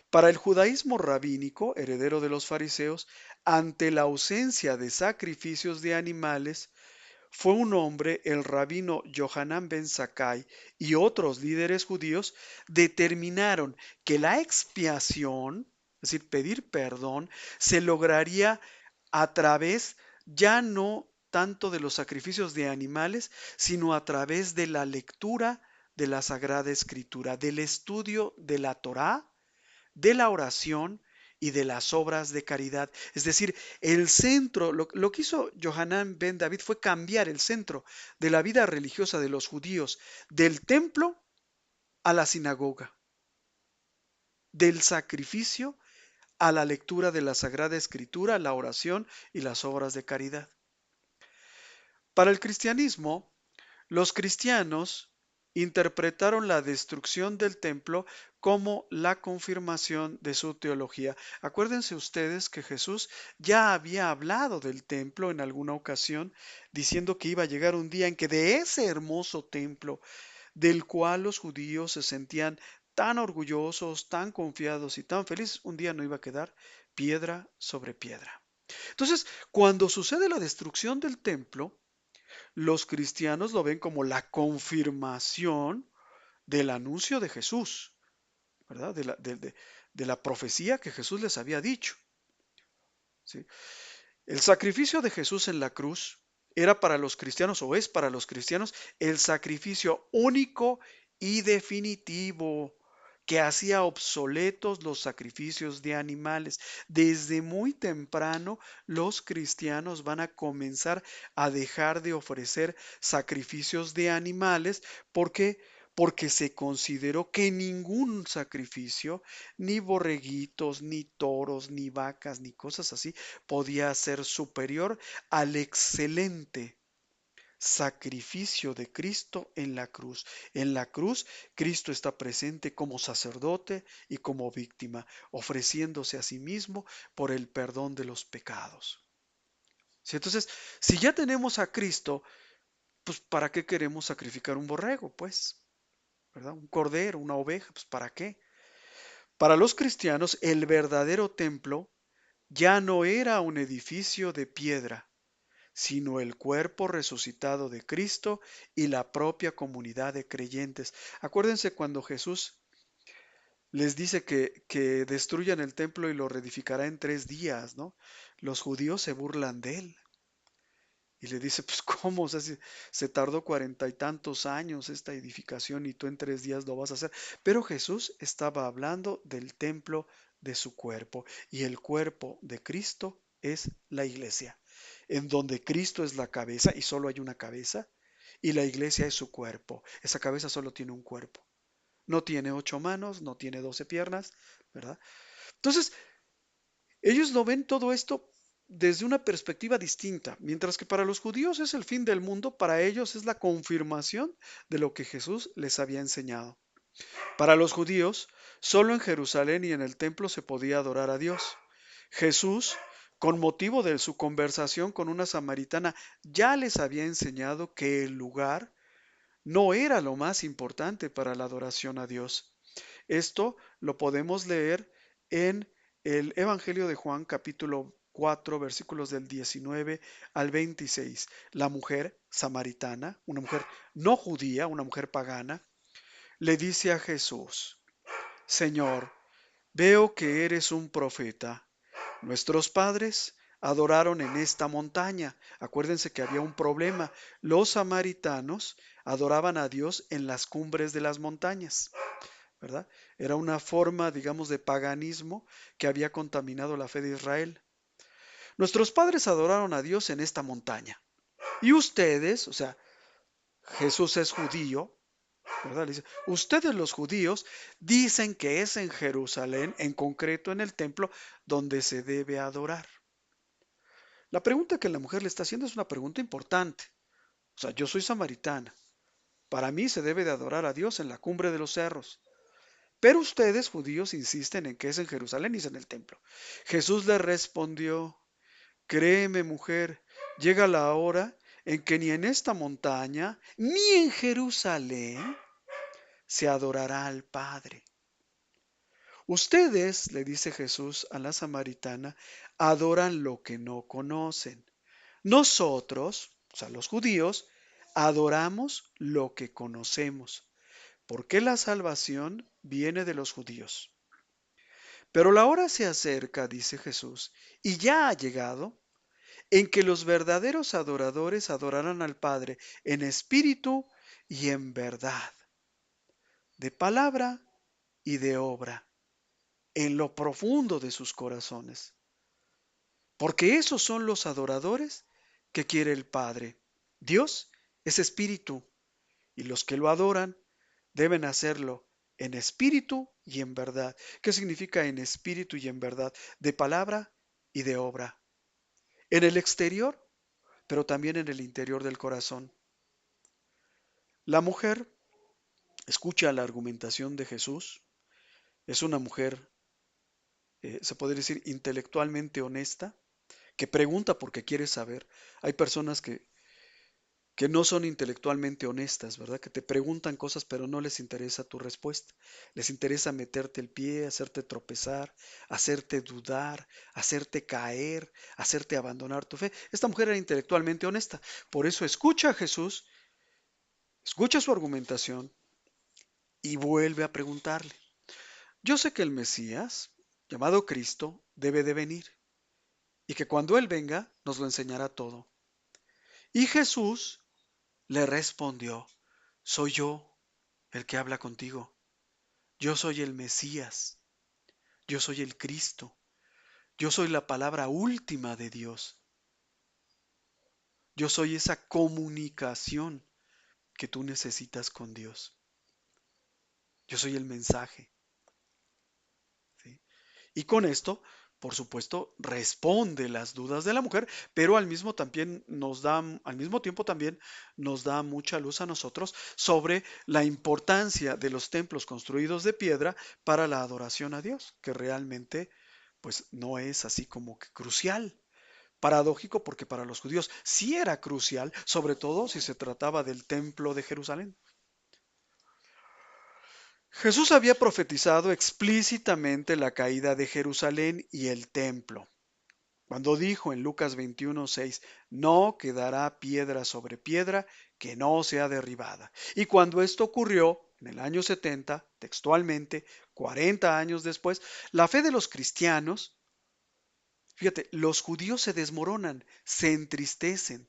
Para el judaísmo rabínico, heredero de los fariseos, ante la ausencia de sacrificios de animales, fue un hombre, el rabino Yohanan ben Zakkai y otros líderes judíos determinaron que la expiación, es decir, pedir perdón, se lograría a través ya no tanto de los sacrificios de animales, sino a través de la lectura de la Sagrada Escritura, del estudio de la Torá, de la oración y de las obras de caridad. Es decir, el centro, lo que hizo Johanan ben David fue cambiar el centro de la vida religiosa de los judíos del templo a la sinagoga, del sacrificio a la lectura de la Sagrada Escritura, la oración y las obras de caridad. Para el cristianismo, los cristianos interpretaron la destrucción del templo como la confirmación de su teología. Acuérdense ustedes que Jesús ya había hablado del templo en alguna ocasión, diciendo que iba a llegar un día en que de ese hermoso templo, del cual los judíos se sentían tan orgullosos, tan confiados y tan felices, un día no iba a quedar piedra sobre piedra. Entonces, cuando sucede la destrucción del templo, los cristianos lo ven como la confirmación del anuncio de Jesús, ¿verdad? De la profecía que Jesús les había dicho. ¿Sí? El sacrificio de Jesús en la cruz era para los cristianos, o es para los cristianos, el sacrificio único y definitivo que hacía obsoletos los sacrificios de animales. Desde muy temprano, los cristianos van a comenzar a dejar de ofrecer sacrificios de animales. ¿Por qué? Porque se consideró que ningún sacrificio, ni borreguitos, ni toros, ni vacas, ni cosas así, podía ser superior al excelente sacrificio de Cristo en la cruz. En la cruz, Cristo está presente como sacerdote y como víctima, ofreciéndose a sí mismo por el perdón de los pecados. ¿Sí? Entonces, si ya tenemos a Cristo, pues ¿para qué queremos sacrificar un borrego? Pues, ¿verdad? Un cordero, una oveja, pues ¿para qué? Para los cristianos, el verdadero templo ya no era un edificio de piedra, sino el cuerpo resucitado de Cristo y la propia comunidad de creyentes. Acuérdense cuando Jesús les dice que destruyan el templo y lo reedificará en 3 días, ¿no? Los judíos se burlan de él. Y le dice, pues ¿cómo? O sea, si se tardó 40 y tantos años esta edificación y tú en 3 días lo vas a hacer. Pero Jesús estaba hablando del templo de su cuerpo y el cuerpo de Cristo es la iglesia. en donde Cristo es la cabeza y solo hay una cabeza, y la iglesia es su cuerpo. Esa cabeza solo tiene un cuerpo. No tiene 8 manos, no tiene 12 piernas, ¿verdad? Entonces, ellos lo ven todo esto desde una perspectiva distinta, mientras que para los judíos es el fin del mundo, para ellos es la confirmación de lo que Jesús les había enseñado. Para los judíos, solo en Jerusalén y en el templo se podía adorar a Dios. Jesús, con motivo de su conversación con una samaritana, ya les había enseñado que el lugar no era lo más importante para la adoración a Dios. Esto lo podemos leer en el Evangelio de Juan capítulo 4 versículos del 19 al 26. La mujer samaritana, una mujer no judía, una mujer pagana, le dice a Jesús: Señor, veo que eres un profeta. Nuestros padres adoraron en esta montaña. Acuérdense que había un problema. Los samaritanos adoraban a Dios en las cumbres de las montañas, ¿verdad? Era una forma, digamos, de paganismo que había contaminado la fe de Israel. Nuestros padres adoraron a Dios en esta montaña. Y ustedes, o sea, Jesús es judío, ¿verdad? Le dice, ustedes los judíos dicen que es en Jerusalén, en concreto en el templo, donde se debe adorar. La pregunta que la mujer le está haciendo es una pregunta importante. O sea, yo soy samaritana. Para mí se debe de adorar a Dios en la cumbre de los cerros. Pero ustedes, judíos, insisten en que es en Jerusalén y es en el templo. Jesús le respondió: Créeme, mujer, llega la hora en que ni en esta montaña ni en Jerusalén se adorará al Padre. Ustedes, le dice Jesús a la samaritana, adoran lo que no conocen. Nosotros, o sea, los judíos, adoramos lo que conocemos, porque la salvación viene de los judíos. Pero la hora se acerca, dice Jesús, y ya ha llegado, en que los verdaderos adoradores adorarán al Padre en espíritu y en verdad, de palabra y de obra, en lo profundo de sus corazones. Porque esos son los adoradores que quiere el Padre. Dios es espíritu, y los que lo adoran deben hacerlo en espíritu y en verdad. ¿Qué significa en espíritu y en verdad? De palabra y de obra. En el exterior, pero también en el interior del corazón. La mujer escucha la argumentación de Jesús. Es una mujer, se podría decir, intelectualmente honesta, que pregunta porque quiere saber. Hay personas que no son intelectualmente honestas, ¿verdad? Que te preguntan cosas pero no les interesa tu respuesta. Les interesa meterte el pie, hacerte tropezar, hacerte dudar, hacerte caer, hacerte abandonar tu fe. Esta mujer era intelectualmente honesta. Por eso escucha a Jesús, escucha su argumentación y vuelve a preguntarle. Yo sé que el Mesías, llamado Cristo, debe de venir y que cuando Él venga nos lo enseñará todo. Y Jesús le respondió: soy yo el que habla contigo. Yo soy el Mesías. Yo soy el Cristo. Yo soy la palabra última de Dios. Yo soy esa comunicación que tú necesitas con Dios. Yo soy el mensaje. ¿Sí? Y con esto, por supuesto, responde las dudas de la mujer, pero al mismo tiempo también nos da mucha luz a nosotros sobre la importancia de los templos construidos de piedra para la adoración a Dios, que realmente pues no es así como que crucial. Paradójico porque para los judíos sí era crucial, sobre todo si se trataba del templo de Jerusalén. Jesús había profetizado explícitamente la caída de Jerusalén y el templo, cuando dijo en Lucas 21:6, no quedará piedra sobre piedra que no sea derribada. Y cuando esto ocurrió, en el año 70, textualmente, 40 años después, la fe de los cristianos, fíjate, los judíos se desmoronan, se entristecen,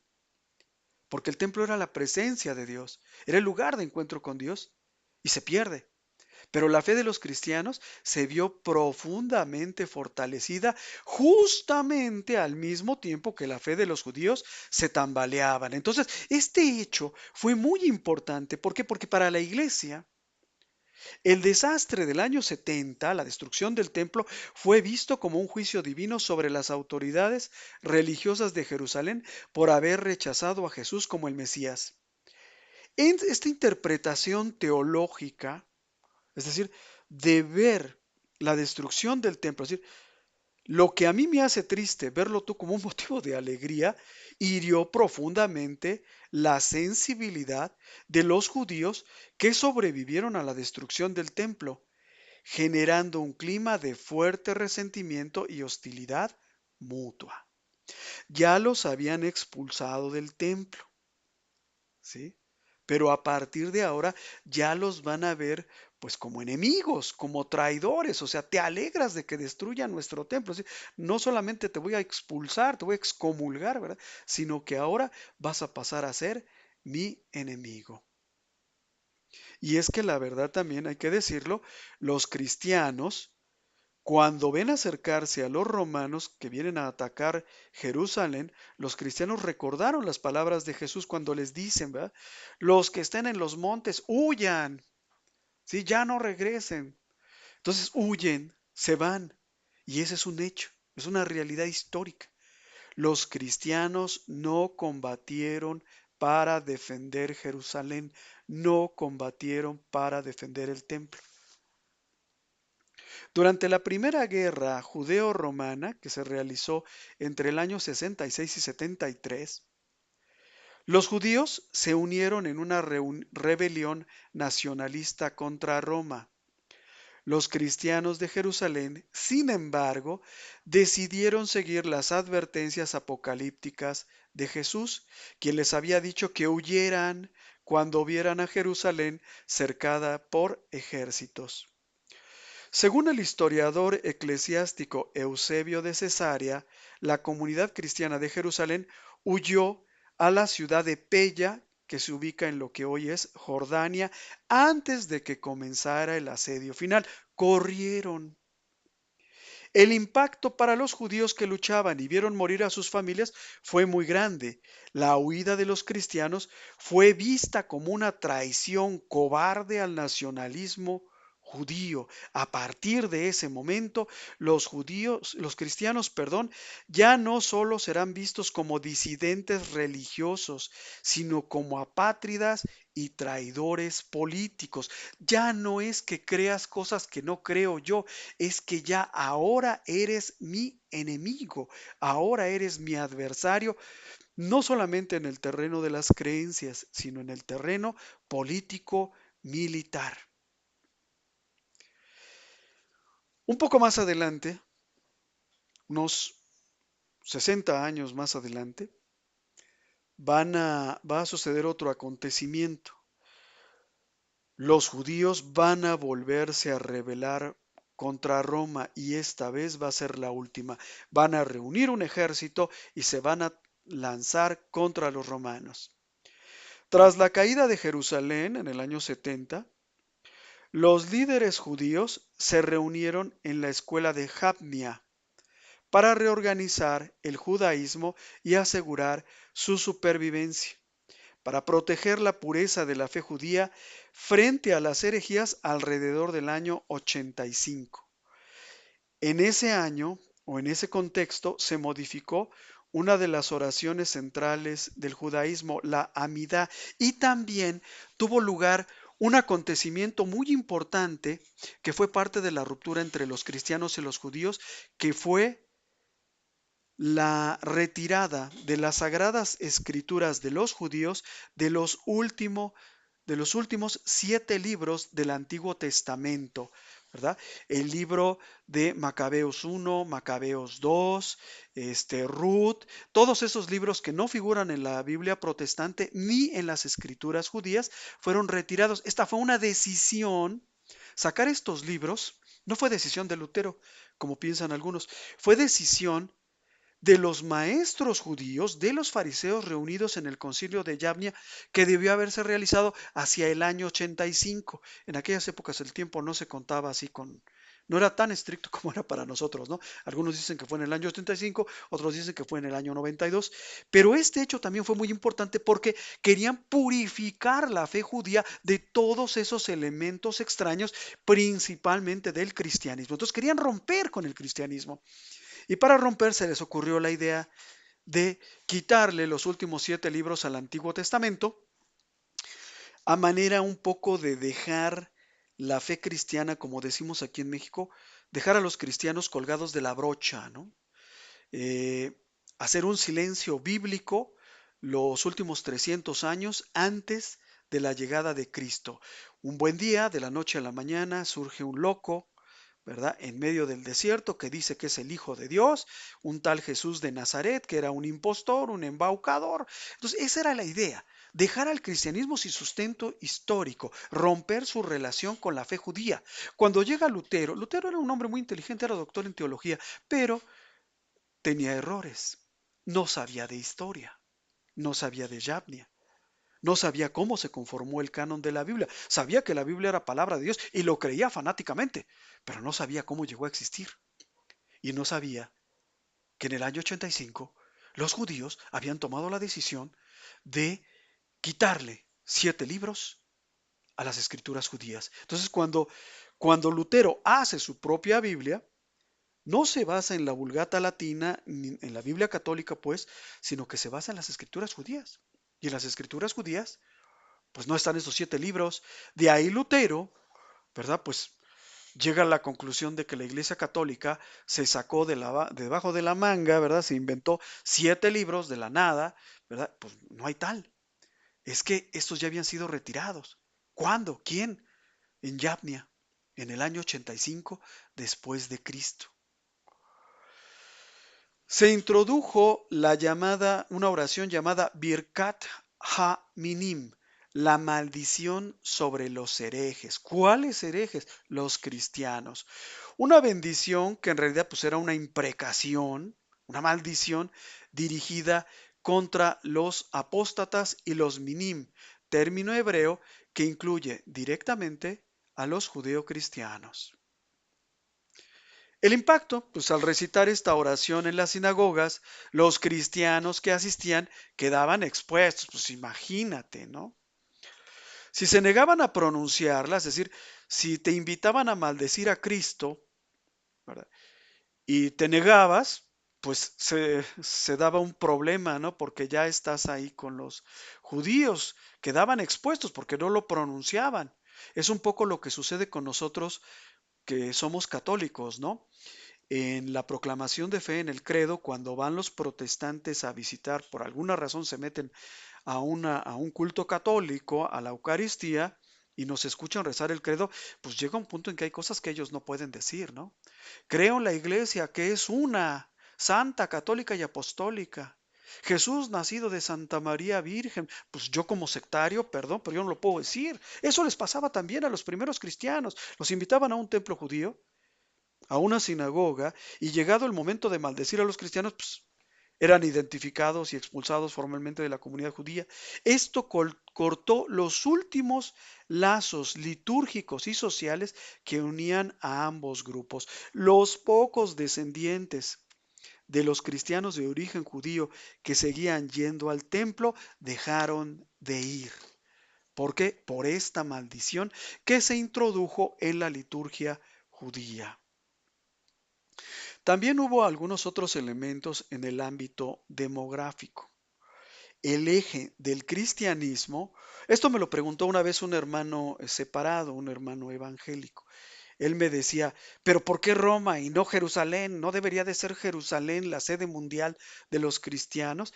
porque el templo era la presencia de Dios, era el lugar de encuentro con Dios, y se pierde. Pero la fe de los cristianos se vio profundamente fortalecida justamente al mismo tiempo que la fe de los judíos se tambaleaban. Entonces, este hecho fue muy importante. ¿Por qué? Porque para la iglesia, el desastre del año 70, la destrucción del templo, fue visto como un juicio divino sobre las autoridades religiosas de Jerusalén por haber rechazado a Jesús como el Mesías. En esta interpretación teológica, es decir, de ver la destrucción del templo, es decir, lo que a mí me hace triste, verlo tú como un motivo de alegría, hirió profundamente la sensibilidad de los judíos que sobrevivieron a la destrucción del templo, generando un clima de fuerte resentimiento y hostilidad mutua. Ya los habían expulsado del templo, ¿sí? Pero a partir de ahora ya los van a ver pues como enemigos, como traidores, o sea, te alegras de que destruyan nuestro templo, ¿sí? No solamente te voy a expulsar, te voy a excomulgar, ¿verdad? Sino que ahora vas a pasar a ser mi enemigo. Y es que la verdad también hay que decirlo, los cristianos, cuando ven acercarse a los romanos que vienen a atacar Jerusalén, los cristianos recordaron las palabras de Jesús cuando les dicen, ¿verdad? Los que estén en los montes, huyan, ¿sí? Ya no regresen. Entonces huyen, se van. Y ese es un hecho, es una realidad histórica. Los cristianos no combatieron para defender Jerusalén, no combatieron para defender el templo. Durante la primera guerra judeo-romana, que se realizó entre el año 66 y 73, los judíos se unieron en una rebelión nacionalista contra Roma. Los cristianos de Jerusalén, sin embargo, decidieron seguir las advertencias apocalípticas de Jesús, quien les había dicho que huyeran cuando vieran a Jerusalén cercada por ejércitos. Según el historiador eclesiástico Eusebio de Cesarea, la comunidad cristiana de Jerusalén huyó a la ciudad de Pella, que se ubica en lo que hoy es Jordania, antes de que comenzara el asedio final. Corrieron. El impacto para los judíos que luchaban y vieron morir a sus familias fue muy grande. La huida de los cristianos fue vista como una traición cobarde al nacionalismo judío. A partir de ese momento, los cristianos, perdón, ya no solo serán vistos como disidentes religiosos, sino como apátridas y traidores políticos. Ya no es que creas cosas que no creo yo, es que ya ahora eres mi enemigo, ahora eres mi adversario, no solamente en el terreno de las creencias, sino en el terreno político militar. Un poco más adelante, unos 60 años más adelante, va a suceder otro acontecimiento. Los judíos van a volverse a rebelar contra Roma y esta vez va a ser la última. Van a reunir un ejército y se van a lanzar contra los romanos. Tras la caída de Jerusalén en el año 70, los líderes judíos se reunieron en la escuela de Jabnia para reorganizar el judaísmo y asegurar su supervivencia, para proteger la pureza de la fe judía frente a las herejías alrededor del año 85. En ese año o en ese contexto se modificó una de las oraciones centrales del judaísmo, la Amidá, y también tuvo lugar un acontecimiento muy importante que fue parte de la ruptura entre los cristianos y los judíos, que fue la retirada de las sagradas escrituras de los judíos de los últimos 7 libros del Antiguo Testamento, ¿verdad? El libro de Macabeos 1, Macabeos 2, Ruth, todos esos libros que no figuran en la Biblia protestante ni en las escrituras judías fueron retirados. Esta fue una decisión. Sacar estos libros no fue decisión de Lutero, como piensan algunos, fue decisión de los maestros judíos, de los fariseos reunidos en el concilio de Yabnia, que debió haberse realizado hacia el año 85. En aquellas épocas el tiempo no se contaba así no era tan estricto como era para nosotros, ¿no? Algunos dicen que fue en el año 85, otros dicen que fue en el año 92, pero este hecho también fue muy importante porque querían purificar la fe judía de todos esos elementos extraños, principalmente del cristianismo. Entonces querían romper con el cristianismo. Y para romper se les ocurrió la idea de quitarle los últimos 7 libros al Antiguo Testamento, a manera un poco de dejar la fe cristiana, como decimos aquí en México, dejar a los cristianos colgados de la brocha, ¿no? Eh, Hacer un silencio bíblico los últimos 300 años antes de la llegada de Cristo. Un buen día, de la noche a la mañana, surge un loco, ¿verdad? En medio del desierto, que dice que es el Hijo de Dios, un tal Jesús de Nazaret, que era un impostor, un embaucador. Entonces, esa era la idea, dejar al cristianismo sin sustento histórico, romper su relación con la fe judía. Cuando llega Lutero, Lutero era un hombre muy inteligente, era doctor en teología, pero tenía errores. No sabía de historia, no sabía de Yabnia. No sabía cómo se conformó el canon de la Biblia. Sabía que la Biblia era palabra de Dios y lo creía fanáticamente, pero no sabía cómo llegó a existir. Y no sabía que en el año 85 los judíos habían tomado la decisión de quitarle 7 libros a las escrituras judías. Entonces, cuando Lutero hace su propia Biblia, no se basa en la Vulgata latina, ni en la Biblia católica, pues, sino que se basa en las escrituras judías. Y en las escrituras judías pues no están esos 7 libros. De ahí Lutero, ¿verdad? Pues llega a la conclusión de que la Iglesia Católica se sacó debajo de la manga, ¿verdad? Se inventó 7 libros de la nada, ¿verdad? Pues no hay tal. Es que estos ya habían sido retirados. ¿Cuándo? ¿Quién? En Yabnia, en el año 85 después de Cristo. Se introdujo una oración llamada Birkat Ha-Minim, la maldición sobre los herejes. ¿Cuáles herejes? Los cristianos. Una bendición que en realidad pues era una imprecación, una maldición dirigida contra los apóstatas y los minim, término hebreo que incluye directamente a los judeocristianos. El impacto, pues al recitar esta oración en las sinagogas, los cristianos que asistían quedaban expuestos, pues imagínate, ¿no? Si se negaban a pronunciarla, es decir, si te invitaban a maldecir a Cristo, ¿verdad? Y te negabas, pues se daba un problema, ¿no? Porque ya estás ahí con los judíos, quedaban expuestos porque no lo pronunciaban. Es un poco lo que sucede con nosotros que somos católicos, ¿no? En la proclamación de fe en el credo, cuando van los protestantes a visitar, por alguna razón se meten a un culto católico, a la Eucaristía, y nos escuchan rezar el credo, pues llega un punto en que hay cosas que ellos no pueden decir, ¿no? Creo en la iglesia que es una, santa, católica y apostólica. Jesús nacido de Santa María Virgen, pues yo como sectario, perdón, pero yo no lo puedo decir. Eso les pasaba también a los primeros cristianos. Los invitaban a un templo judío, a una sinagoga, y llegado el momento de maldecir a los cristianos, pues eran identificados y expulsados formalmente de la comunidad judía. Esto cortó los últimos lazos litúrgicos y sociales que unían a ambos grupos. Los pocos descendientes de los cristianos de origen judío que seguían yendo al templo dejaron de ir. ¿Por qué? Por esta maldición que se introdujo en la liturgia judía. También hubo algunos otros elementos en el ámbito demográfico. El eje del cristianismo, esto me lo preguntó una vez un hermano separado, un hermano evangélico. Él me decía, pero ¿por qué Roma y no Jerusalén? ¿No debería de ser Jerusalén la sede mundial de los cristianos?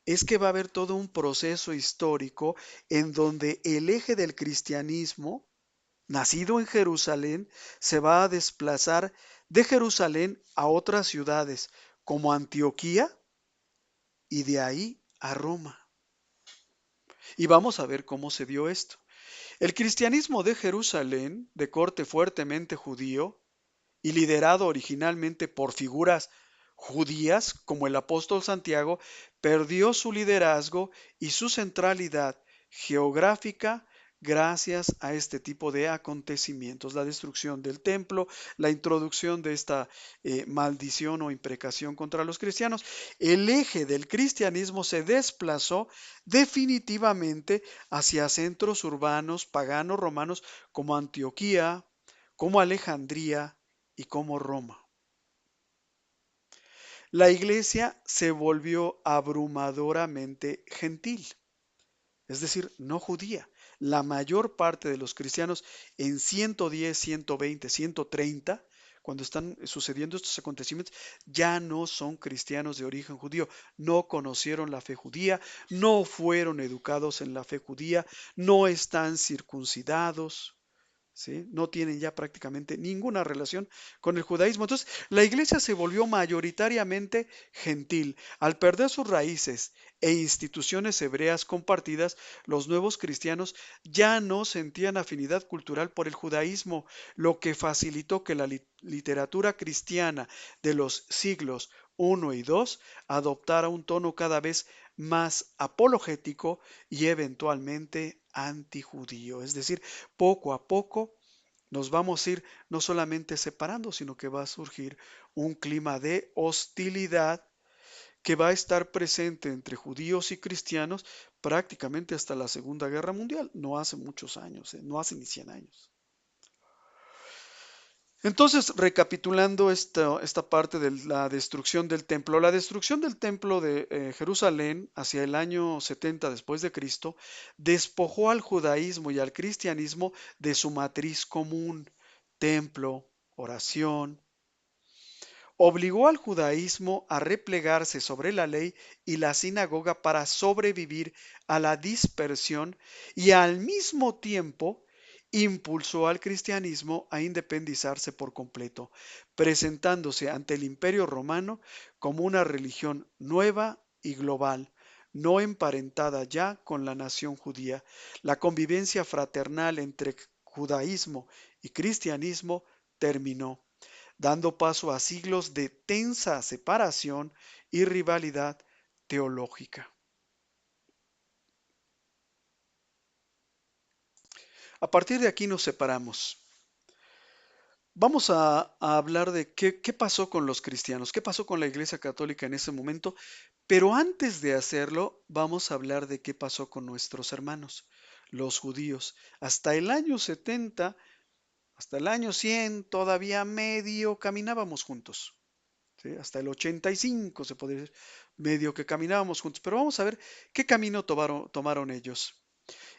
Es que va a haber todo un proceso histórico en donde el eje del cristianismo nacido en Jerusalén, se va a desplazar de Jerusalén a otras ciudades como Antioquía y de ahí a Roma. Y vamos a ver cómo se dio esto. El cristianismo de Jerusalén, de corte fuertemente judío y liderado originalmente por figuras judías, como el apóstol Santiago, perdió su liderazgo y su centralidad geográfica gracias a este tipo de acontecimientos, la destrucción del templo, la introducción de esta maldición o imprecación contra los cristianos. El eje del cristianismo se desplazó definitivamente hacia centros urbanos paganos romanos como Antioquía, como Alejandría y como Roma. La iglesia se volvió abrumadoramente gentil, es decir, no judía. La mayor parte de los cristianos en 110, 120, 130, cuando están sucediendo estos acontecimientos, ya no son cristianos de origen judío, no conocieron la fe judía, no fueron educados en la fe judía, no están circuncidados. ¿Sí? No tienen ya prácticamente ninguna relación con el judaísmo. Entonces, la iglesia se volvió mayoritariamente gentil. Al perder sus raíces e instituciones hebreas compartidas, los nuevos cristianos ya no sentían afinidad cultural por el judaísmo, lo que facilitó que la literatura cristiana de los siglos I y II adoptara un tono cada vez más apologético y eventualmente antijudío. Es decir, poco a poco nos vamos a ir no solamente separando, sino que va a surgir un clima de hostilidad que va a estar presente entre judíos y cristianos prácticamente hasta la Segunda Guerra Mundial, no hace muchos años, no hace ni 100 años. Entonces, recapitulando esta parte de la destrucción del templo, la destrucción del templo de Jerusalén hacia el año 70 después de Cristo despojó al judaísmo y al cristianismo de su matriz común, templo, oración, obligó al judaísmo a replegarse sobre la ley y la sinagoga para sobrevivir a la dispersión y al mismo tiempo impulsó al cristianismo a independizarse por completo, presentándose ante el Imperio Romano como una religión nueva y global, no emparentada ya con la nación judía. La convivencia fraternal entre judaísmo y cristianismo terminó, dando paso a siglos de tensa separación y rivalidad teológica. A partir de aquí nos separamos. Vamos a hablar de qué pasó con los cristianos, qué pasó con la Iglesia Católica en ese momento, pero antes de hacerlo, vamos a hablar de qué pasó con nuestros hermanos, los judíos. Hasta el año 70, hasta el año 100, todavía medio caminábamos juntos. ¿Sí? Hasta el 85 se podría decir, medio que caminábamos juntos. Pero vamos a ver qué camino tomaron ellos.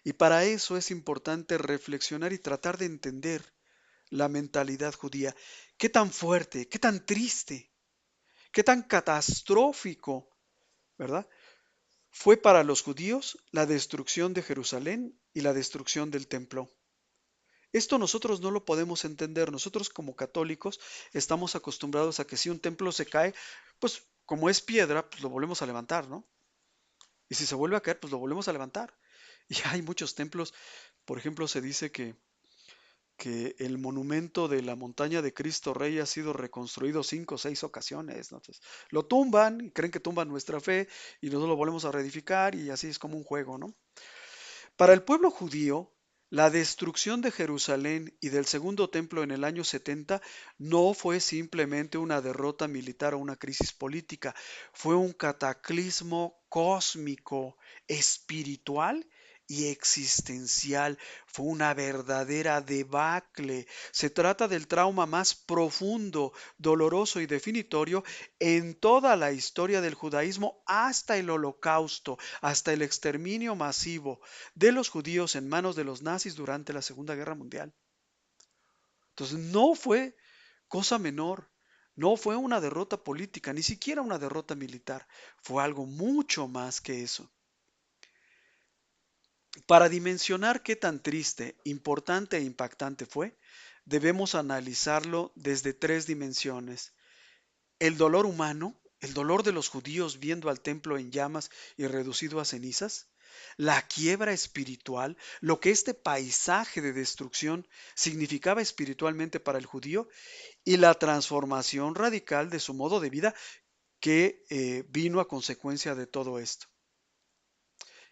Y para eso es importante reflexionar y tratar de entender la mentalidad judía. Qué tan fuerte, qué tan triste, qué tan catastrófico, ¿verdad? Fue para los judíos la destrucción de Jerusalén y la destrucción del templo. Esto nosotros no lo podemos entender. Nosotros como católicos estamos acostumbrados a que si un templo se cae, pues como es piedra, pues lo volvemos a levantar, ¿no? Y si se vuelve a caer, pues lo volvemos a levantar. Y hay muchos templos, por ejemplo, se dice que el monumento de la montaña de Cristo Rey ha sido reconstruido 5 o 6 ocasiones, ¿no? Entonces, lo tumban y creen que tumban nuestra fe y nosotros lo volvemos a reedificar y así es como un juego, ¿no? Para el pueblo judío, la destrucción de Jerusalén y del segundo templo en el año 70 no fue simplemente una derrota militar o una crisis política, fue un cataclismo cósmico, espiritual y existencial. Fue una verdadera debacle. Se trata del trauma más profundo, doloroso y definitorio en toda la historia del judaísmo hasta el Holocausto, hasta el exterminio masivo de los judíos en manos de los nazis durante la Segunda Guerra Mundial. Entonces no fue cosa menor, no fue una derrota política, ni siquiera una derrota militar, fue algo mucho más que eso. Para dimensionar qué tan triste, importante e impactante fue, debemos analizarlo desde 3 dimensiones. El dolor humano, el dolor de los judíos viendo al templo en llamas y reducido a cenizas, la quiebra espiritual, lo que este paisaje de destrucción significaba espiritualmente para el judío y la transformación radical de su modo de vida que vino a consecuencia de todo esto.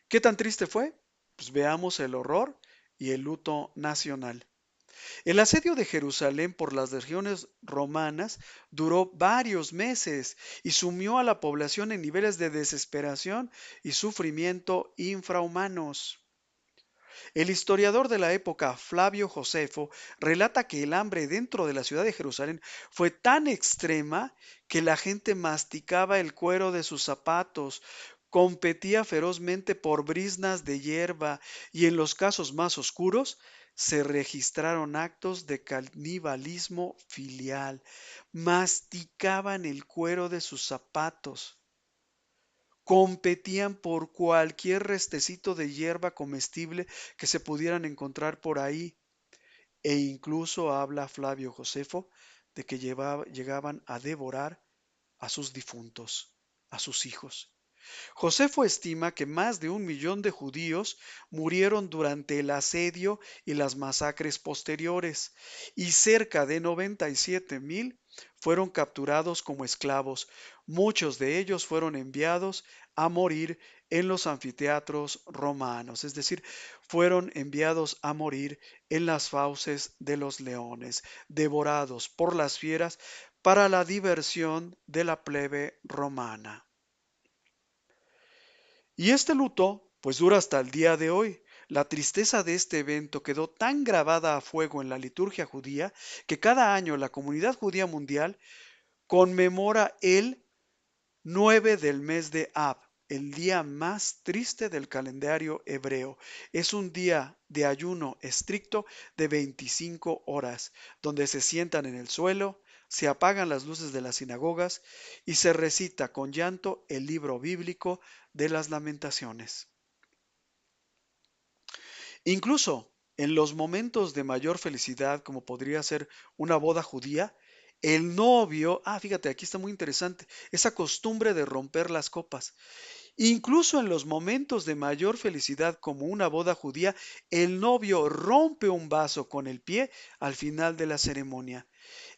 ¿Qué tan triste fue? Pues veamos el horror y el luto nacional. El asedio de Jerusalén por las legiones romanas duró varios meses y sumió a la población en niveles de desesperación y sufrimiento infrahumanos. El historiador de la época, Flavio Josefo, relata que el hambre dentro de la ciudad de Jerusalén fue tan extrema que la gente masticaba el cuero de sus zapatos, competía ferozmente por briznas de hierba y en los casos más oscuros se registraron actos de canibalismo filial. Masticaban el cuero de sus zapatos. Competían por cualquier restecito de hierba comestible que se pudieran encontrar por ahí, e incluso habla Flavio Josefo de que llegaban a devorar a sus difuntos, a sus hijos. Josefo estima que más de 1 millón de judíos murieron durante el asedio y las masacres posteriores, y cerca de 97,000 fueron capturados como esclavos. Muchos de ellos fueron enviados a morir en los anfiteatros romanos, es decir, fueron enviados a morir en las fauces de los leones, devorados por las fieras para la diversión de la plebe romana. Y este luto, pues dura hasta el día de hoy. La tristeza de este evento quedó tan grabada a fuego en la liturgia judía que cada año la comunidad judía mundial conmemora el 9 del mes de Ab, el día más triste del calendario hebreo. Es un día de ayuno estricto de 25 horas, donde se sientan en el suelo, se apagan las luces de las sinagogas y se recita con llanto el libro bíblico de las lamentaciones. Incluso en los momentos de mayor felicidad, como podría ser una boda judía, el novio, fíjate, aquí está muy interesante, esa costumbre de romper las copas. Incluso en los momentos de mayor felicidad, como una boda judía, el novio rompe un vaso con el pie al final de la ceremonia.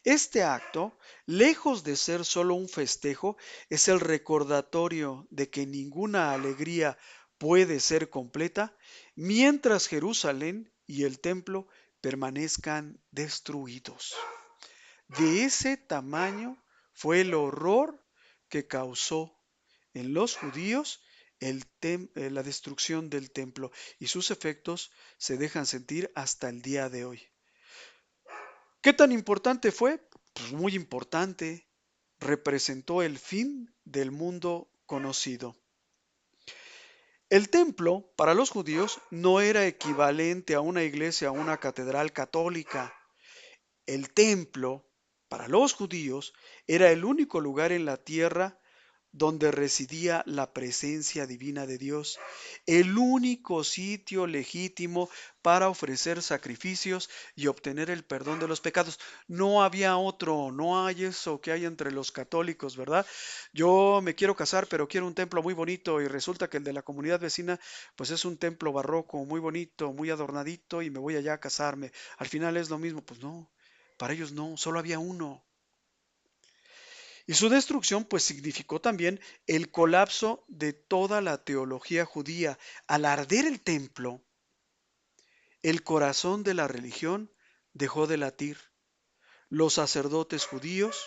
Este acto, lejos de ser solo un festejo, es el recordatorio de que ninguna alegría puede ser completa mientras Jerusalén y el templo permanezcan destruidos. De ese tamaño fue el horror que causó en los judíos la destrucción del templo, y sus efectos se dejan sentir hasta el día de hoy. ¿Qué tan importante fue? Pues muy importante. Representó el fin del mundo conocido. El templo, para los judíos, no era equivalente a una iglesia o una catedral católica. El templo, para los judíos, era el único lugar en la tierra donde residía la presencia divina de Dios, el único sitio legítimo para ofrecer sacrificios y obtener el perdón de los pecados. No había otro, no hay eso que hay entre los católicos, ¿verdad? Yo me quiero casar, pero quiero un templo muy bonito y resulta que el de la comunidad vecina, pues es un templo barroco, muy bonito, muy adornadito y me voy allá a casarme. Al final es lo mismo, pues no, para ellos no, solo había uno. Y su destrucción pues significó también el colapso de toda la teología judía. Al arder el templo, el corazón de la religión dejó de latir. Los sacerdotes judíos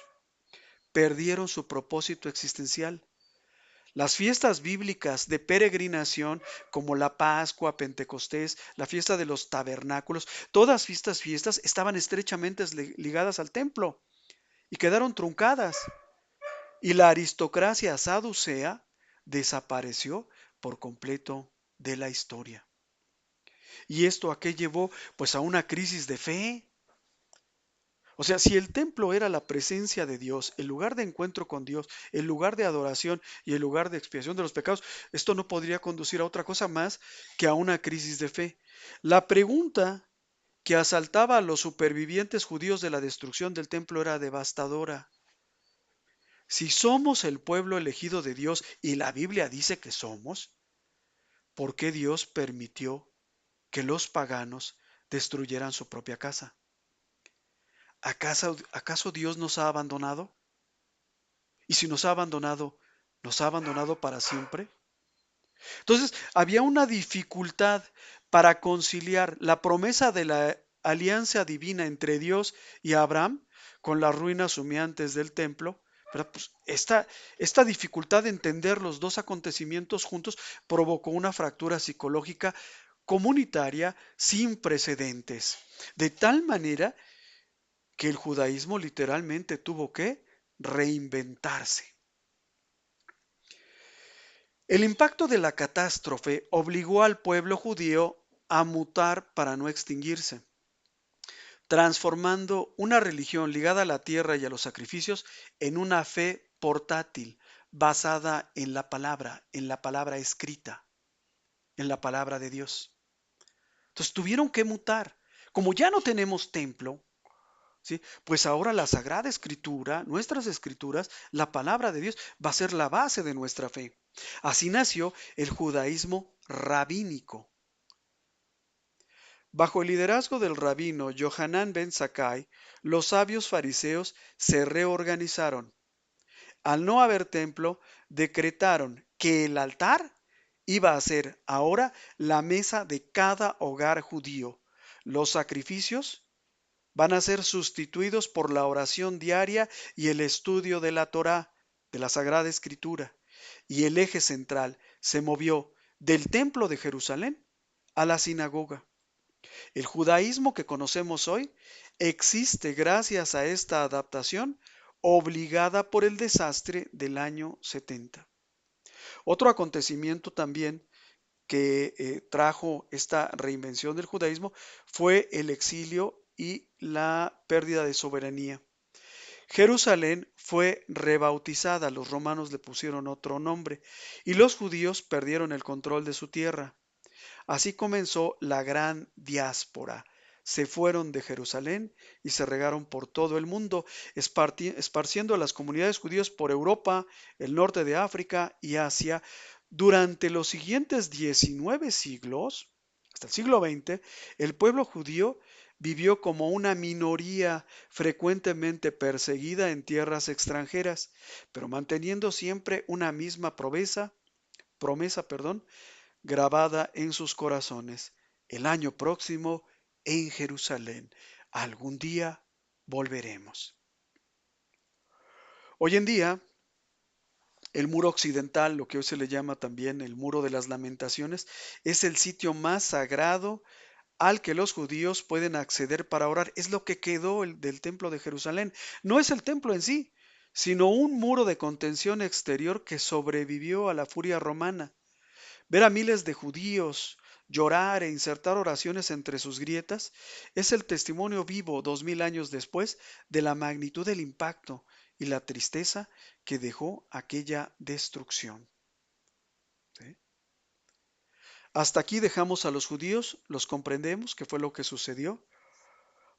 perdieron su propósito existencial. Las fiestas bíblicas de peregrinación como la Pascua, Pentecostés, la fiesta de los tabernáculos, todas estas fiestas estaban estrechamente ligadas al templo y quedaron truncadas. Y la aristocracia saducea desapareció por completo de la historia. ¿Y esto a qué llevó? Pues a una crisis de fe. O sea, si el templo era la presencia de Dios, el lugar de encuentro con Dios, el lugar de adoración y el lugar de expiación de los pecados, esto no podría conducir a otra cosa más que a una crisis de fe. La pregunta que asaltaba a los supervivientes judíos de la destrucción del templo era devastadora. Si somos el pueblo elegido de Dios y la Biblia dice que somos, ¿por qué Dios permitió que los paganos destruyeran su propia casa? ¿Acaso Dios nos ha abandonado? Y si nos ha abandonado para siempre. Entonces, había una dificultad para conciliar la promesa de la alianza divina entre Dios y Abraham con las ruinas humeantes del templo. ¿Verdad? Pues esta dificultad de entender los dos acontecimientos juntos provocó una fractura psicológica comunitaria sin precedentes, de tal manera que el judaísmo literalmente tuvo que reinventarse. El impacto de la catástrofe obligó al pueblo judío a mutar para no extinguirse, transformando una religión ligada a la tierra y a los sacrificios en una fe portátil, basada en la palabra escrita, en la palabra de Dios. Entonces tuvieron que mutar. Como ya no tenemos templo, ¿sí? Pues ahora la Sagrada Escritura, nuestras escrituras, la palabra de Dios va a ser la base de nuestra fe. Así nació el judaísmo rabínico. Bajo el liderazgo del rabino Yohanan ben Zakkai, los sabios fariseos se reorganizaron. Al no haber templo, decretaron que el altar iba a ser ahora la mesa de cada hogar judío. Los sacrificios van a ser sustituidos por la oración diaria y el estudio de la Torá, de la Sagrada Escritura. Y el eje central se movió del templo de Jerusalén a la sinagoga. El judaísmo que conocemos hoy existe gracias a esta adaptación obligada por el desastre del año 70. Otro acontecimiento también que trajo esta reinvención del judaísmo fue el exilio y la pérdida de soberanía. Jerusalén fue rebautizada, los romanos le pusieron otro nombre, y los judíos perdieron el control de su tierra. Así comenzó la gran diáspora. Se fueron de Jerusalén y se regaron por todo el mundo, esparciendo a las comunidades judías por Europa, el norte de África y Asia. Durante los siguientes 19 siglos, hasta el siglo XX, el pueblo judío vivió como una minoría frecuentemente perseguida en tierras extranjeras, pero manteniendo siempre una misma promesa, grabada en sus corazones. El año próximo en Jerusalén. Algún día volveremos. Hoy en día, el muro occidental, lo que hoy se le llama también el muro de las lamentaciones, es el sitio más sagrado al que los judíos pueden acceder para orar. Es lo que quedó del templo de Jerusalén. No es el templo en sí, sino un muro de contención exterior que sobrevivió a la furia romana. Ver a miles de judíos llorar e insertar oraciones entre sus grietas es el testimonio vivo 2000 años después de la magnitud del impacto y la tristeza que dejó aquella destrucción. ¿Sí? Hasta aquí dejamos a los judíos, los comprendemos, que fue lo que sucedió.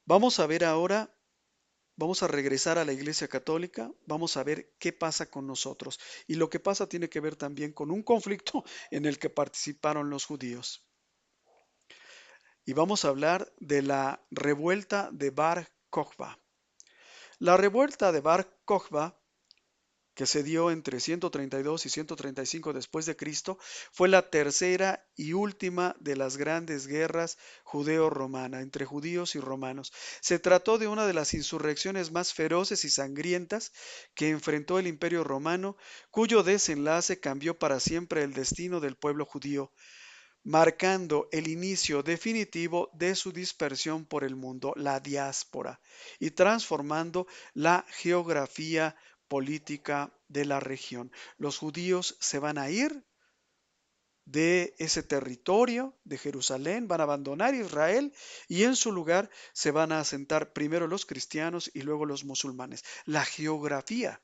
Vamos a ver ahora, vamos a regresar a la Iglesia Católica, vamos a ver qué pasa con nosotros. Y lo que pasa tiene que ver también con un conflicto en el que participaron los judíos. Y vamos a hablar de la revuelta de Bar Kokhba. La revuelta de Bar Kokhba, que se dio entre 132 y 135 después de Cristo, fue la tercera y última de las grandes guerras judeo-romana entre judíos y romanos. Se trató de una de las insurrecciones más feroces y sangrientas que enfrentó el Imperio Romano, cuyo desenlace cambió para siempre el destino del pueblo judío, marcando el inicio definitivo de su dispersión por el mundo, la diáspora, y transformando la geografía política de la región. Los judíos se van a ir de ese territorio de Jerusalén, van a abandonar Israel y en su lugar se van a asentar primero los cristianos y luego los musulmanes. La geografía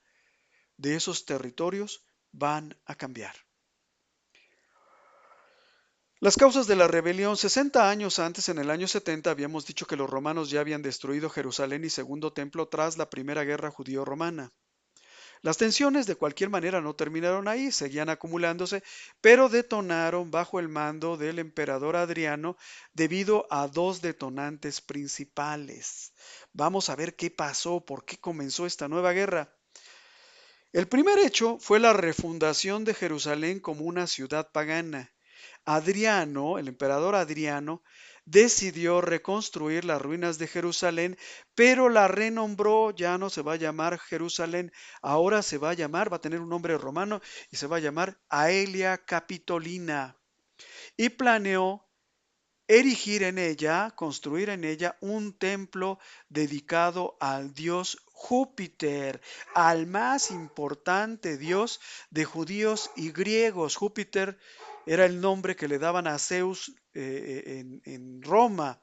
de esos territorios van a cambiar. Las causas de la rebelión. 60 años antes, en el año 70, habíamos dicho que los romanos ya habían destruido Jerusalén y segundo templo tras la primera guerra judío-romana. Las tensiones de cualquier manera no terminaron ahí, seguían acumulándose, pero detonaron bajo el mando del emperador Adriano debido a dos detonantes principales. Vamos a ver qué pasó, por qué comenzó esta nueva guerra. El primer hecho fue la refundación de Jerusalén como una ciudad pagana. Adriano, el emperador Adriano, decidió reconstruir las ruinas de Jerusalén, pero la renombró, ya no se va a llamar Jerusalén, ahora se va a llamar, va a tener un nombre romano y se va a llamar Aelia Capitolina. Y planeó erigir en ella, construir en ella un templo dedicado al dios Júpiter, al más importante dios de judíos y griegos. Júpiter era el nombre que le daban a Zeus en Roma.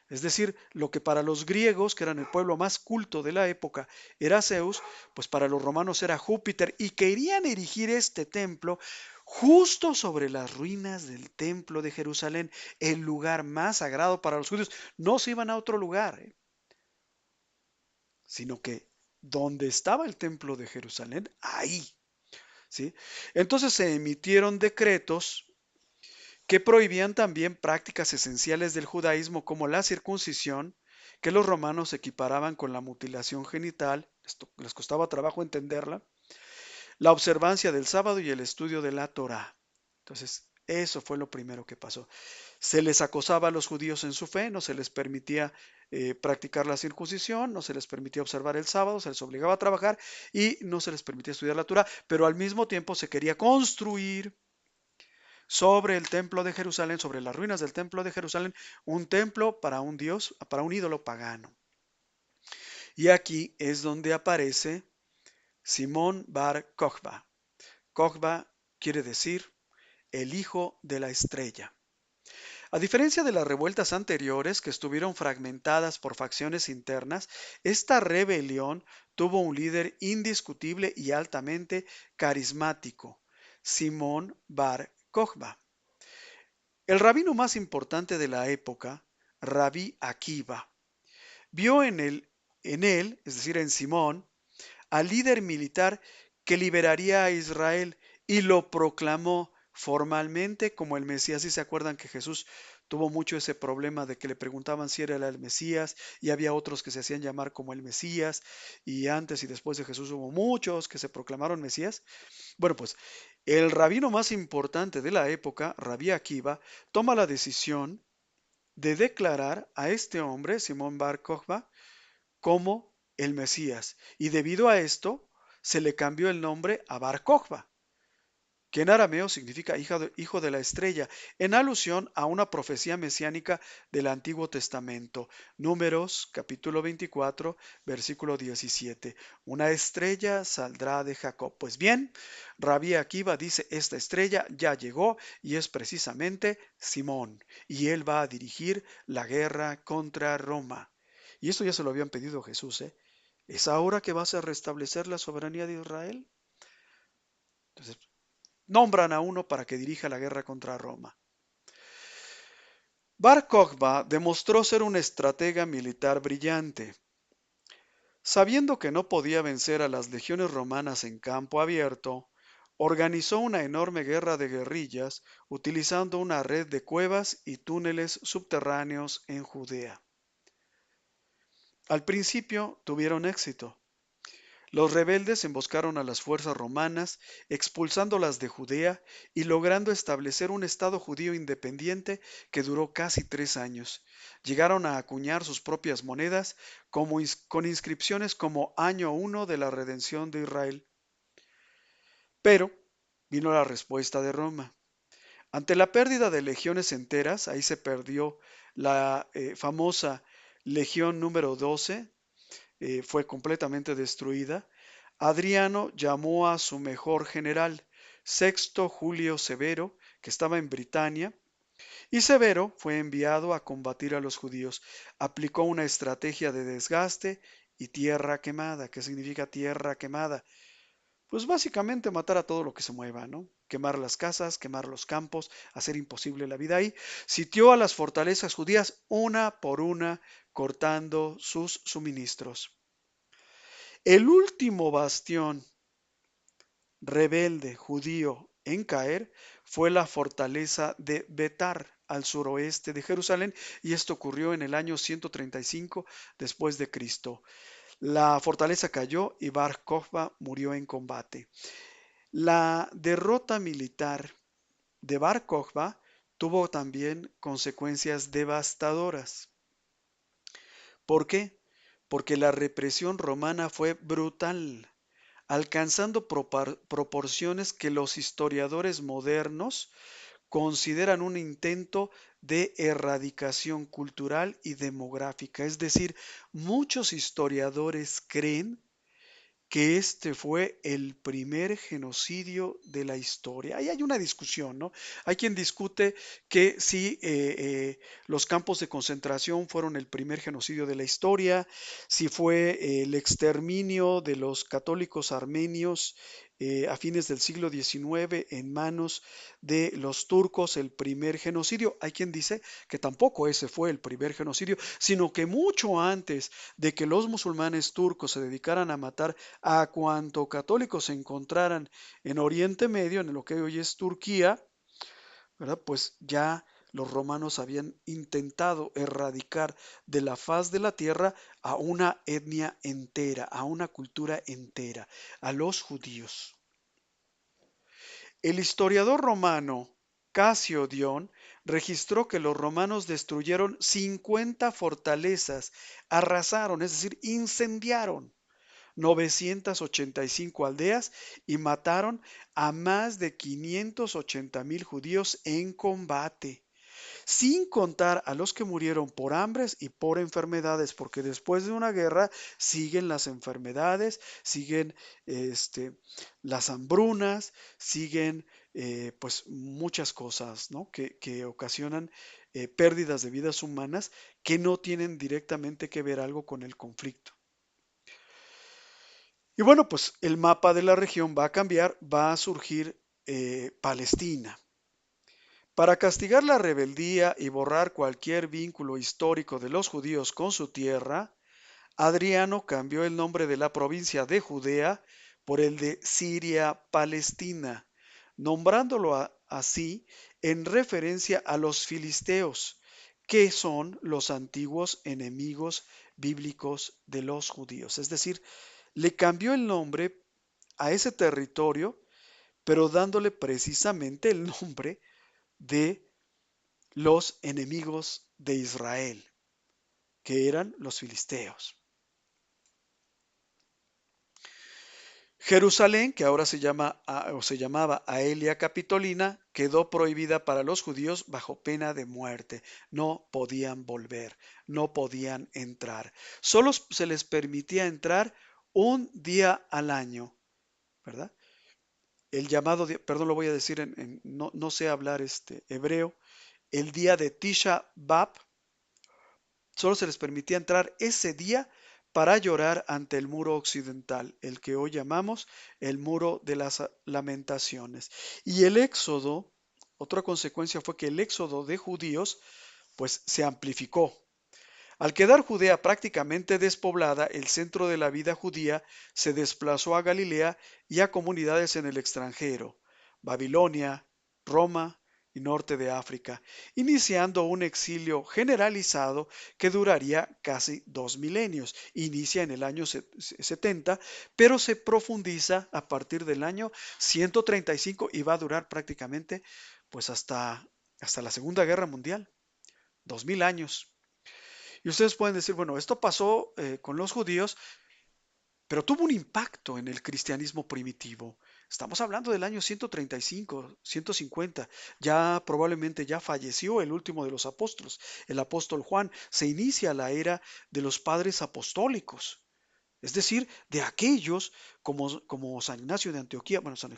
Es decir, lo que para los griegos, que eran el pueblo más culto de la época, era Zeus, pues para los romanos era Júpiter y querían erigir este templo justo sobre las ruinas del templo de Jerusalén, el lugar más sagrado para los judíos. No se iban a otro lugar, sino que donde estaba el templo de Jerusalén, ahí, ¿sí? Entonces se emitieron decretos que prohibían también prácticas esenciales del judaísmo como la circuncisión, que los romanos equiparaban con la mutilación genital, esto les costaba trabajo entenderla, la observancia del sábado y el estudio de la Torá. Entonces, eso fue lo primero que pasó. Se les acosaba a los judíos en su fe, no se les permitía practicar la circuncisión, no se les permitía observar el sábado, se les obligaba a trabajar y no se les permitía estudiar la Torá, pero al mismo tiempo se quería construir sobre el templo de Jerusalén, sobre las ruinas del templo de Jerusalén, un templo para un dios, para un ídolo pagano. Y aquí es donde aparece Simón Bar Kokhba. Kokhba quiere decir el hijo de la estrella. A diferencia de las revueltas anteriores que estuvieron fragmentadas por facciones internas, esta rebelión tuvo un líder indiscutible y altamente carismático, Simón Bar Kokhba. El rabino más importante de la época, Rabí Akiva, vio en él, es decir, en Simón, al líder militar que liberaría a Israel y lo proclamó formalmente como el Mesías. Si se acuerdan que Jesús tuvo mucho ese problema de que le preguntaban si era el Mesías y había otros que se hacían llamar como el Mesías y antes y después de Jesús hubo muchos que se proclamaron Mesías. Bueno, pues el rabino más importante de la época, Rabí Akiva, toma la decisión de declarar a este hombre, Simón Bar Kokhba, como el Mesías. Y debido a esto, se le cambió el nombre a Bar Kokhba, que en arameo significa hijo de la estrella, en alusión a una profecía mesiánica del Antiguo Testamento. Números capítulo 24, versículo 17. Una estrella saldrá de Jacob. Pues bien, Rabí Akiva dice, esta estrella ya llegó y es precisamente Simón, y él va a dirigir la guerra contra Roma. Y esto ya se lo habían pedido a Jesús, ¿eh? ¿Es ahora que vas a restablecer la soberanía de Israel? Entonces, nombran a uno para que dirija la guerra contra Roma. Bar Kokhba demostró ser un estratega militar brillante. Sabiendo que no podía vencer a las legiones romanas en campo abierto, organizó una enorme guerra de guerrillas utilizando una red de cuevas y túneles subterráneos en Judea. Al principio tuvieron éxito. Los rebeldes emboscaron a las fuerzas romanas, expulsándolas de Judea y logrando establecer un Estado judío independiente que duró casi 3 años. Llegaron a acuñar sus propias monedas con inscripciones como Año 1 de la redención de Israel. Pero vino la respuesta de Roma. Ante la pérdida de legiones enteras, ahí se perdió la famosa Legión número 12, fue completamente destruida. Adriano llamó a su mejor general, Sexto Julio Severo, que estaba en Britania, y Severo fue enviado a combatir a los judíos. Aplicó una estrategia de desgaste y tierra quemada. ¿Qué significa tierra quemada? Pues básicamente matar a todo lo que se mueva, ¿no? Quemar las casas, quemar los campos, hacer imposible la vida ahí. Sitió a las fortalezas judías una por una, cortando sus suministros. El último bastión rebelde judío en caer fue la fortaleza de Betar, al suroeste de Jerusalén, y esto ocurrió en el año 135 después de Cristo. La fortaleza cayó y Bar Kokhba murió en combate. La derrota militar de Bar Kokhba tuvo también consecuencias devastadoras. ¿Por qué? Porque la represión romana fue brutal, alcanzando proporciones que los historiadores modernos consideran un intento de erradicación cultural y demográfica. Es decir, muchos historiadores creen que este fue el primer genocidio de la historia. Ahí hay una discusión, ¿no? Hay quien discute que si los campos de concentración fueron el primer genocidio de la historia, si fue el exterminio de los católicos armenios a fines del siglo XIX en manos de los turcos el primer genocidio. Hay quien dice que tampoco ese fue el primer genocidio, sino que mucho antes de que los musulmanes turcos se dedicaran a matar a cuanto católicos se encontraran en Oriente Medio, en lo que hoy es Turquía, ¿verdad? Pues ya los romanos habían intentado erradicar de la faz de la tierra a una etnia entera, a una cultura entera, a los judíos. El historiador romano Casio Dion registró que los romanos destruyeron 50 fortalezas, arrasaron, es decir, incendiaron 985 aldeas y mataron a más de 580,000 judíos en combate, sin contar a los que murieron por hambres y por enfermedades, porque después de una guerra siguen las enfermedades, siguen este, las hambrunas, siguen pues muchas cosas, ¿no? que ocasionan pérdidas de vidas humanas que no tienen directamente que ver algo con el conflicto. Y bueno, pues el mapa de la región va a cambiar, va a surgir Palestina. Para castigar la rebeldía y borrar cualquier vínculo histórico de los judíos con su tierra, Adriano cambió el nombre de la provincia de Judea por el de Siria-Palestina, nombrándolo así en referencia a los filisteos, que son los antiguos enemigos bíblicos de los judíos. Es decir, le cambió el nombre a ese territorio, pero dándole precisamente el nombre de los enemigos de Israel, que eran los filisteos. Jerusalén, que ahora se llama o se llamaba Aelia Capitolina, quedó prohibida para los judíos bajo pena de muerte. No podían volver, no podían entrar. Solo se les permitía entrar un día al año, ¿verdad? El llamado, perdón, lo voy a decir no, no sé hablar hebreo, el día de Tisha B'Av, solo se les permitía entrar ese día para llorar ante el muro occidental, el que hoy llamamos el muro de las lamentaciones. Y el éxodo, otra consecuencia fue que el éxodo de judíos pues se amplificó. Al quedar Judea prácticamente despoblada, el centro de la vida judía se desplazó a Galilea y a comunidades en el extranjero, Babilonia, Roma y norte de África, iniciando un exilio generalizado que duraría casi 2 milenios. Inicia en el año 70, pero se profundiza a partir del año 135 y va a durar prácticamente pues hasta la Segunda Guerra Mundial, 2000 años. Y ustedes pueden decir, bueno, esto pasó con los judíos, pero tuvo un impacto en el cristianismo primitivo. Estamos hablando del año 135, 150. Ya probablemente ya falleció el último de los apóstoles, el apóstol Juan. Se inicia la era de los padres apostólicos. Es decir, de aquellos como San Ignacio de Antioquía, bueno, San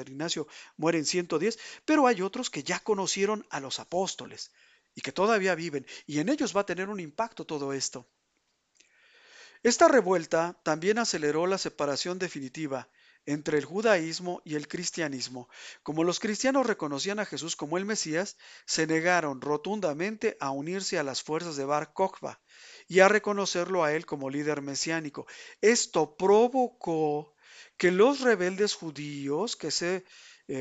Ignacio muere en 110, pero hay otros que ya conocieron a los apóstoles y que todavía viven, y en ellos va a tener un impacto todo esto. Esta revuelta también aceleró la separación definitiva entre el judaísmo y el cristianismo. Como los cristianos reconocían a Jesús como el Mesías, se negaron rotundamente a unirse a las fuerzas de Bar Kokhba y a reconocerlo a él como líder mesiánico. Esto provocó que los rebeldes judíos que se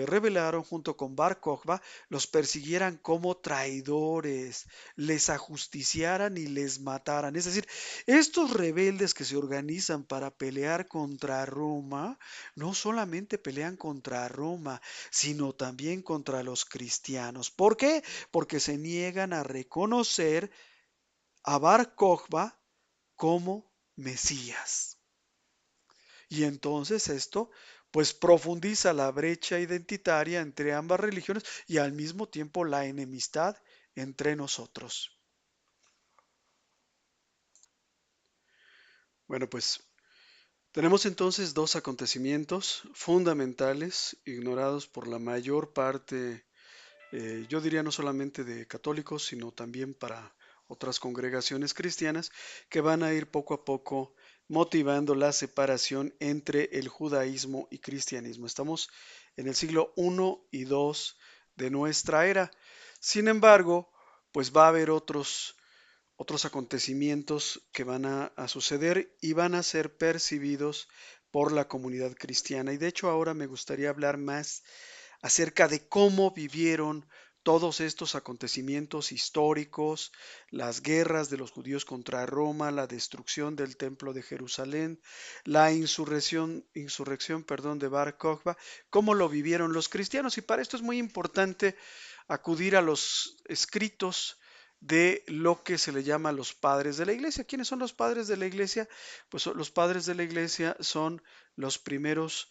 rebelaron junto con Bar Kokhba, los persiguieran como traidores, les ajusticiaran y les mataran. Es decir, estos rebeldes que se organizan para pelear contra Roma, no solamente pelean contra Roma, sino también contra los cristianos. ¿Por qué? Porque se niegan a reconocer a Bar Kokhba como Mesías. Y entonces esto pues profundiza la brecha identitaria entre ambas religiones y al mismo tiempo la enemistad entre nosotros. Bueno, pues tenemos entonces dos acontecimientos fundamentales ignorados por la mayor parte, yo diría no solamente de católicos, sino también para otras congregaciones cristianas que van a ir poco a poco motivando la separación entre el judaísmo y cristianismo. Estamos en el siglo I y II de nuestra era. Sin embargo, pues va a haber otros acontecimientos que van a suceder y van a ser percibidos por la comunidad cristiana. Y de hecho ahora me gustaría hablar más acerca de cómo vivieron todos estos acontecimientos históricos, las guerras de los judíos contra Roma, la destrucción del templo de Jerusalén, la insurrección, de Bar Kokhba, cómo lo vivieron los cristianos. Y para esto es muy importante acudir a los escritos de lo que se le llama los padres de la iglesia. ¿Quiénes son los padres de la iglesia? Pues los padres de la iglesia son los primeros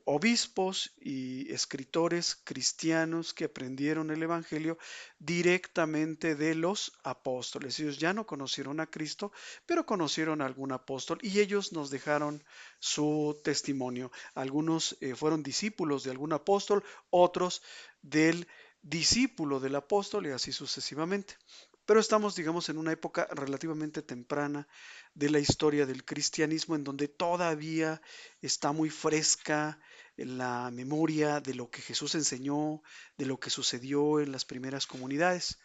obispos y escritores cristianos que aprendieron el Evangelio directamente de los apóstoles. Ellos ya no conocieron a Cristo, pero conocieron a algún apóstol y ellos nos dejaron su testimonio. Algunos fueron discípulos de algún apóstol, otros del discípulo del apóstol y así sucesivamente. Pero estamos, digamos, en una época relativamente temprana de la historia del cristianismo en donde todavía está muy fresca en la memoria de lo que Jesús enseñó, de lo que sucedió en las primeras comunidades.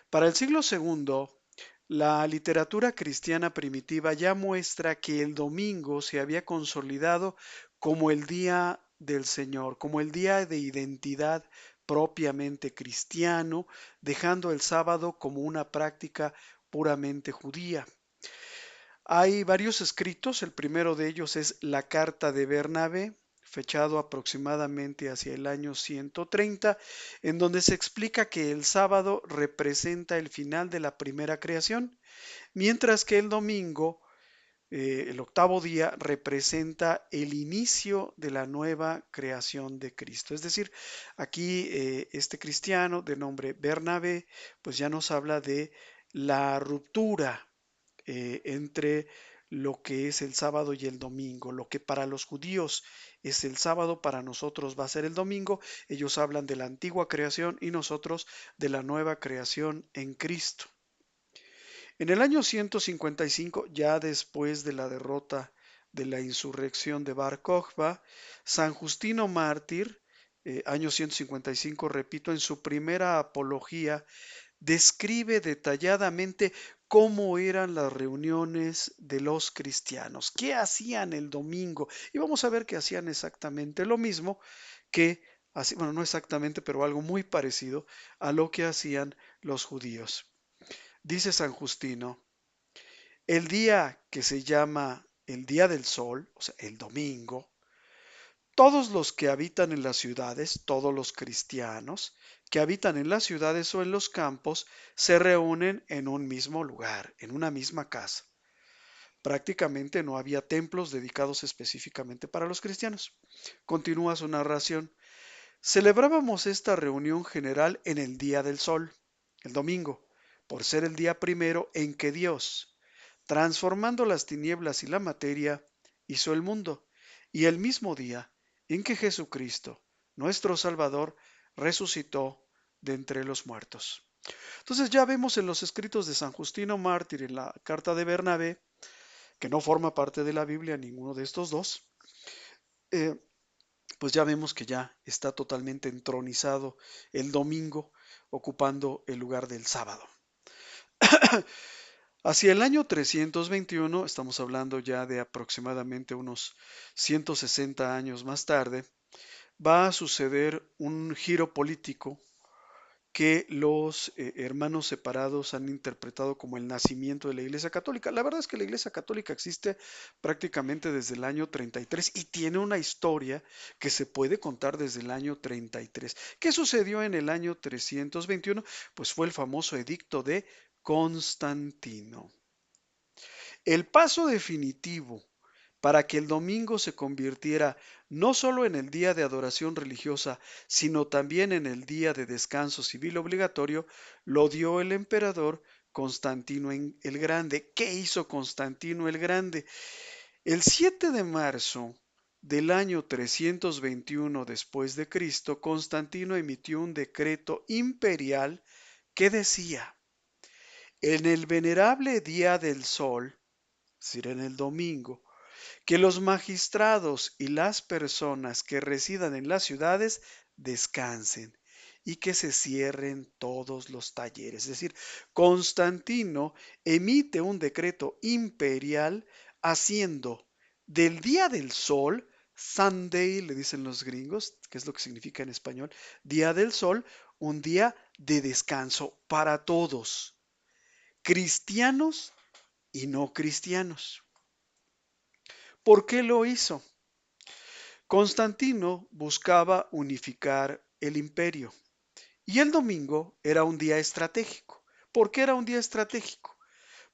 Para el siglo segundo, la literatura cristiana primitiva ya muestra que el domingo se había consolidado como el día del Señor, como el día de identidad propiamente cristiano, dejando el sábado como una práctica puramente judía. Hay varios escritos, el primero de ellos es la Carta de Bernabé, fechado aproximadamente hacia el año 130, en donde se explica que el sábado representa el final de la primera creación, mientras que el domingo, el octavo día, representa el inicio de la nueva creación de Cristo. Es decir, aquí este cristiano de nombre Bernabé, pues ya nos habla de la ruptura entre lo que es el sábado y el domingo. Lo que para los judíos es el sábado, para nosotros va a ser el domingo. Ellos hablan de la antigua creación y nosotros de la nueva creación en Cristo. En el año 155, ya después de la derrota de la insurrección de Bar Kokhba, San Justino Mártir, año 155, repito, en su primera apología, describe detalladamente cómo eran las reuniones de los cristianos, qué hacían el domingo. Y vamos a ver que hacían exactamente lo mismo que, bueno, no exactamente, pero algo muy parecido a lo que hacían los judíos. Dice San Justino, el día que se llama el día del sol, o sea, el domingo, todos los que habitan en las ciudades, todos los cristianos que habitan en las ciudades o en los campos, se reúnen en un mismo lugar, en una misma casa. Prácticamente no había templos dedicados específicamente para los cristianos. Continúa su narración. Celebrábamos esta reunión general en el día del sol, el domingo, por ser el día primero en que Dios, transformando las tinieblas y la materia, hizo el mundo, y el mismo día en que Jesucristo, nuestro Salvador, resucitó de entre los muertos. Entonces ya vemos en los escritos de San Justino Mártir, en la carta de Bernabé, que no forma parte de la Biblia ninguno de estos dos, eh, pues ya vemos que ya está totalmente entronizado el domingo, ocupando el lugar del sábado. Hacia el año 321, estamos hablando ya de aproximadamente unos 160 años más tarde, va a suceder un giro político que los hermanos separados han interpretado como el nacimiento de la Iglesia Católica. La verdad es que la Iglesia Católica existe prácticamente desde el año 33 y tiene una historia que se puede contar desde el año 33. ¿Qué sucedió en el año 321? Pues fue el famoso edicto de Constantino. El paso definitivo para que el domingo se convirtiera no solo en el día de adoración religiosa, sino también en el día de descanso civil obligatorio, lo dio el emperador Constantino el Grande. ¿Qué hizo Constantino el Grande? El 7 de marzo del año 321 después de Cristo, Constantino emitió un decreto imperial que decía: en el venerable día del sol, es decir, en el domingo, que los magistrados y las personas que residan en las ciudades descansen y que se cierren todos los talleres. Es decir, Constantino emite un decreto imperial haciendo del día del sol, Sunday, le dicen los gringos, que es lo que significa en español, día del sol, un día de descanso para todos, cristianos y no cristianos. ¿Por qué lo hizo? Constantino buscaba unificar el imperio y el domingo era un día estratégico. ¿Por qué era un día estratégico?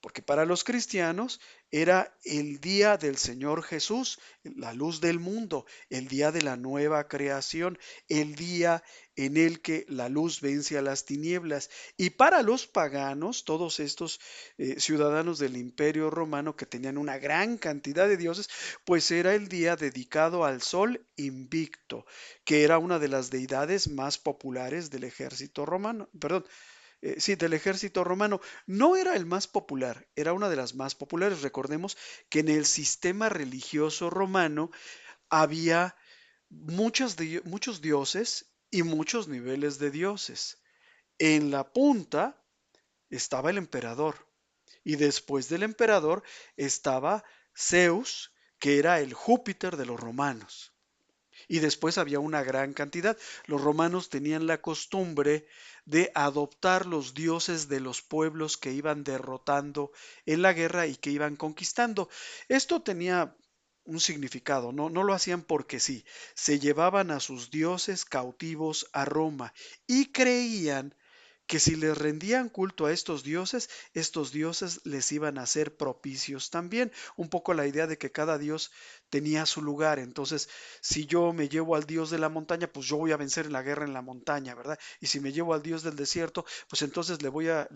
Porque para los cristianos era el día del Señor Jesús, la luz del mundo, el día de la nueva creación, el día en el que la luz vence a las tinieblas. Y para los paganos, todos estos ciudadanos del Imperio Romano que tenían una gran cantidad de dioses, pues era el día dedicado al sol invicto, que era una de las deidades más populares del ejército romano, perdón, sí, del ejército romano. No era el más popular, era una de las más populares. Recordemos que en el sistema religioso romano había muchos dioses y muchos niveles de dioses. En la punta estaba el emperador y después del emperador estaba Zeus, que era el Júpiter de los romanos. Y después había una gran cantidad. Los romanos tenían la costumbre de adoptar los dioses de los pueblos que iban derrotando en la guerra y que iban conquistando. Esto tenía un significado, no lo hacían porque sí. Se llevaban a sus dioses cautivos a Roma y creían que si les rendían culto a estos dioses les iban a ser propicios también. Un poco la idea de que cada dios tenía su lugar. Entonces, si yo me llevo al dios de la montaña, pues yo voy a vencer en la guerra en la montaña, ¿verdad? Y si me llevo al dios del desierto, pues entonces le voy a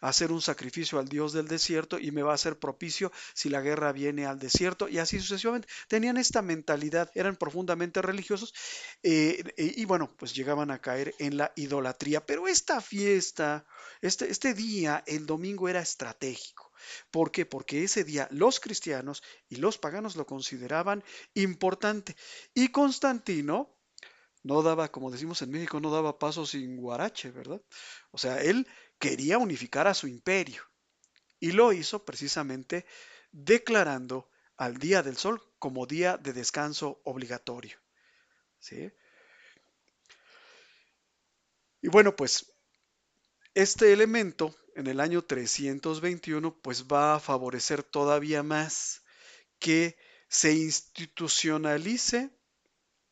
hacer un sacrificio al dios del desierto y me va a ser propicio si la guerra viene al desierto y así sucesivamente. Tenían esta mentalidad, eran profundamente religiosos y bueno, pues llegaban a caer en la idolatría. Pero esta fiesta, este día, el domingo era estratégico. ¿Por qué? Porque ese día los cristianos y los paganos lo consideraban importante. Y Constantino no daba, como decimos en México, no daba paso sin guarache, ¿verdad? O sea, él quería unificar a su imperio y lo hizo precisamente declarando al Día del Sol como día de descanso obligatorio, ¿sí? Y bueno, pues este elemento en el año 321 pues va a favorecer todavía más que se institucionalice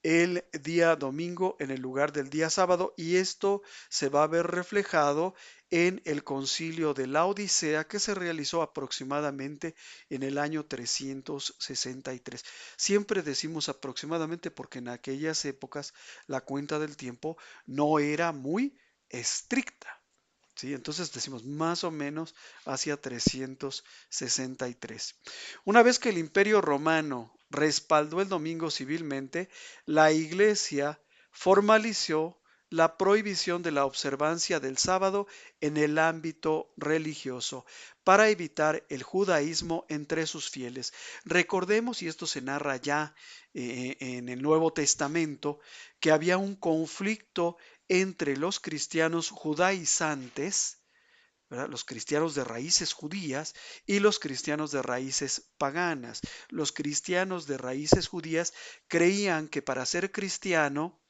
el día domingo en el lugar del día sábado y esto se va a ver reflejado en el concilio de la Odisea que se realizó aproximadamente en el año 363. Siempre decimos aproximadamente porque en aquellas épocas la cuenta del tiempo no era muy estricta. ¿Sí? Entonces decimos más o menos hacia 363. Una vez que el Imperio Romano respaldó el domingo civilmente, la Iglesia formalizó la prohibición de la observancia del sábado en el ámbito religioso para evitar el judaísmo entre sus fieles. Recordemos, y esto se narra ya en el Nuevo Testamento, que había un conflicto entre los cristianos judaizantes, ¿verdad? Los cristianos de raíces judías y los cristianos de raíces paganas. Los cristianos de raíces judías creían que para ser cristiano,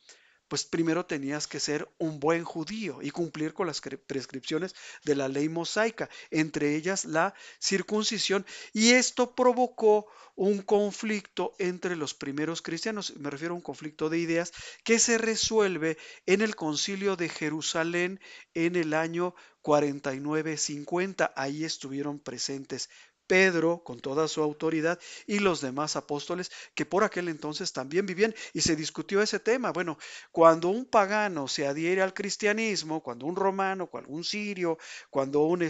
pues primero tenías que ser un buen judío y cumplir con las prescripciones de la ley mosaica, entre ellas la circuncisión, y esto provocó un conflicto entre los primeros cristianos, me refiero a un conflicto de ideas que se resuelve en el Concilio de Jerusalén en el año 49-50. Ahí estuvieron presentes Pedro con toda su autoridad y los demás apóstoles que por aquel entonces también vivían y se discutió ese tema. Bueno, cuando un pagano se adhiere al cristianismo, cuando un romano, cuando un sirio, cuando un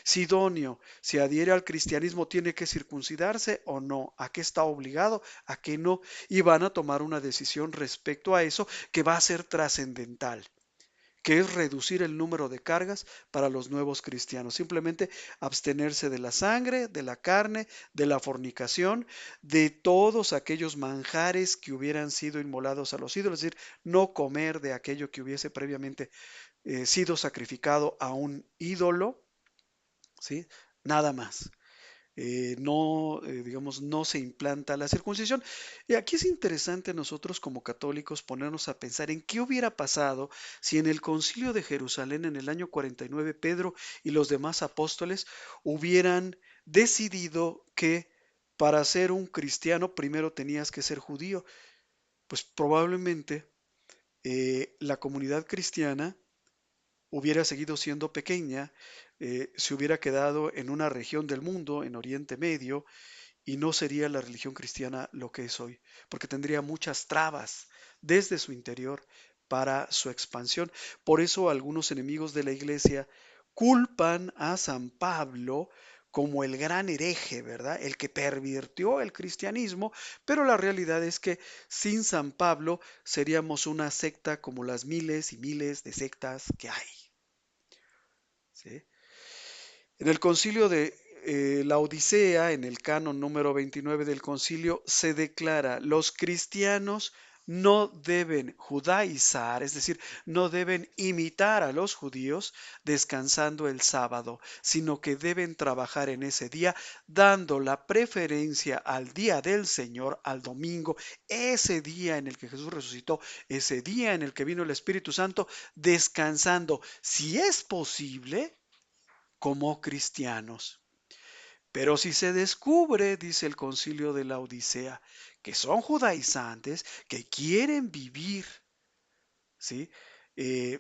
sidonio se adhiere al cristianismo, ¿tiene que circuncidarse o no? ¿A qué está obligado? ¿A qué no? Y van a tomar una decisión respecto a eso que va a ser trascendental, que es reducir el número de cargas para los nuevos cristianos. Simplemente abstenerse de la sangre, de la carne, de la fornicación, de todos aquellos manjares que hubieran sido inmolados a los ídolos, es decir, no comer de aquello que hubiese previamente sido sacrificado a un ídolo, ¿sí? Nada más. No, digamos, no se implanta la circuncisión. Y aquí es interesante nosotros como católicos ponernos a pensar en qué hubiera pasado si en el Concilio de Jerusalén en el año 49 Pedro y los demás apóstoles hubieran decidido que para ser un cristiano primero tenías que ser judío. Pues probablemente la comunidad cristiana hubiera seguido siendo pequeña, se hubiera quedado en una región del mundo, en Oriente Medio, y no sería la religión cristiana lo que es hoy, porque tendría muchas trabas desde su interior para su expansión. Por eso algunos enemigos de la iglesia culpan a San Pablo como el gran hereje, ¿verdad? El que pervirtió el cristianismo, pero la realidad es que sin San Pablo seríamos una secta como las miles y miles de sectas que hay, ¿sí? En el concilio de la Odisea, en el canon número 29 del concilio, se declara, los cristianos no deben judaizar, es decir, no deben imitar a los judíos descansando el sábado, sino que deben trabajar en ese día, dando la preferencia al día del Señor, al domingo, ese día en el que Jesús resucitó, ese día en el que vino el Espíritu Santo, descansando, si es posible, como cristianos. Pero si se descubre, dice el concilio de la Odisea, que son judaizantes, que quieren vivir, ¿sí? Eh,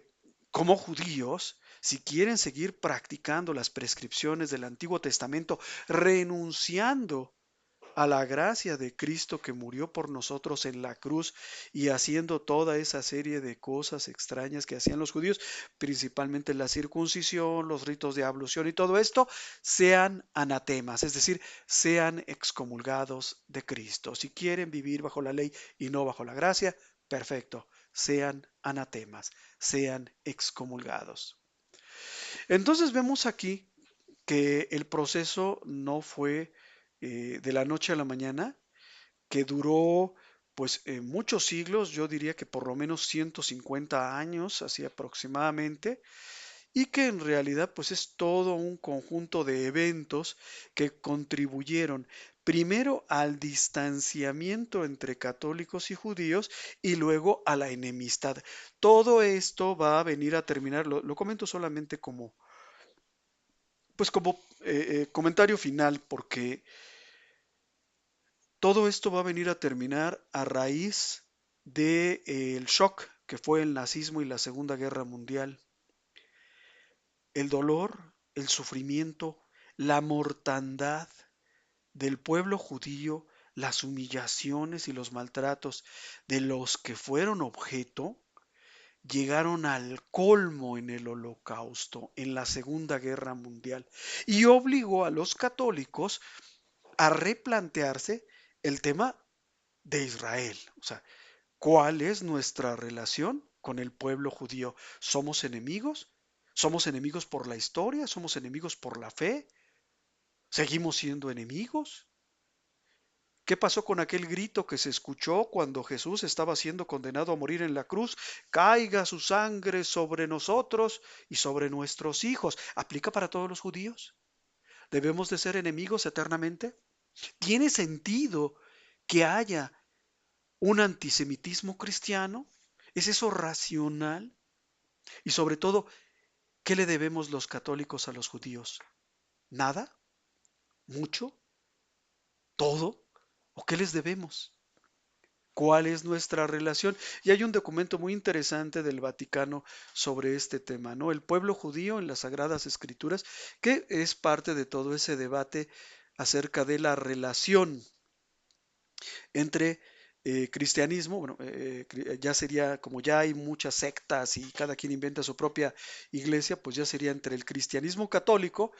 como judíos, si quieren seguir practicando las prescripciones del Antiguo Testamento, renunciando a la gracia de Cristo que murió por nosotros en la cruz y haciendo toda esa serie de cosas extrañas que hacían los judíos, principalmente la circuncisión, los ritos de ablución y todo esto, sean anatemas, es decir, sean excomulgados de Cristo. Si quieren vivir bajo la ley y no bajo la gracia, perfecto, sean anatemas, sean excomulgados. Entonces vemos aquí que el proceso no fue de la noche a la mañana, que duró pues muchos siglos, yo diría que por lo menos 150 años, así aproximadamente, y que en realidad pues es todo un conjunto de eventos que contribuyeron primero al distanciamiento entre católicos y judíos y luego a la enemistad. Todo esto va a venir a terminar, lo comento solamente como, pues como comentario final, porque todo esto va a venir a terminar a raíz del shock que fue el nazismo y la Segunda Guerra Mundial. El dolor, el sufrimiento, la mortandad del pueblo judío, las humillaciones y los maltratos de los que fueron objeto, llegaron al colmo en el Holocausto, en la Segunda Guerra Mundial, y obligó a los católicos a replantearse el tema de Israel. O sea, ¿cuál es nuestra relación con el pueblo judío? ¿Somos enemigos? ¿Somos enemigos por la historia? ¿Somos enemigos por la fe? ¿Seguimos siendo enemigos? ¿Qué pasó con aquel grito que se escuchó cuando Jesús estaba siendo condenado a morir en la cruz? Caiga su sangre sobre nosotros y sobre nuestros hijos. ¿Aplica para todos los judíos? ¿Debemos de ser enemigos eternamente? ¿Tiene sentido que haya un antisemitismo cristiano? ¿Es eso racional? Y sobre todo, ¿qué le debemos los católicos a los judíos? ¿Nada? ¿Mucho? ¿Todo? ¿O qué les debemos? ¿Cuál es nuestra relación? Y hay un documento muy interesante del Vaticano sobre este tema, ¿no? El pueblo judío en las Sagradas Escrituras, que es parte de todo ese debate acerca de la relación entre cristianismo, bueno, ya sería, como ya hay muchas sectas y cada quien inventa su propia iglesia, pues ya sería entre el cristianismo católico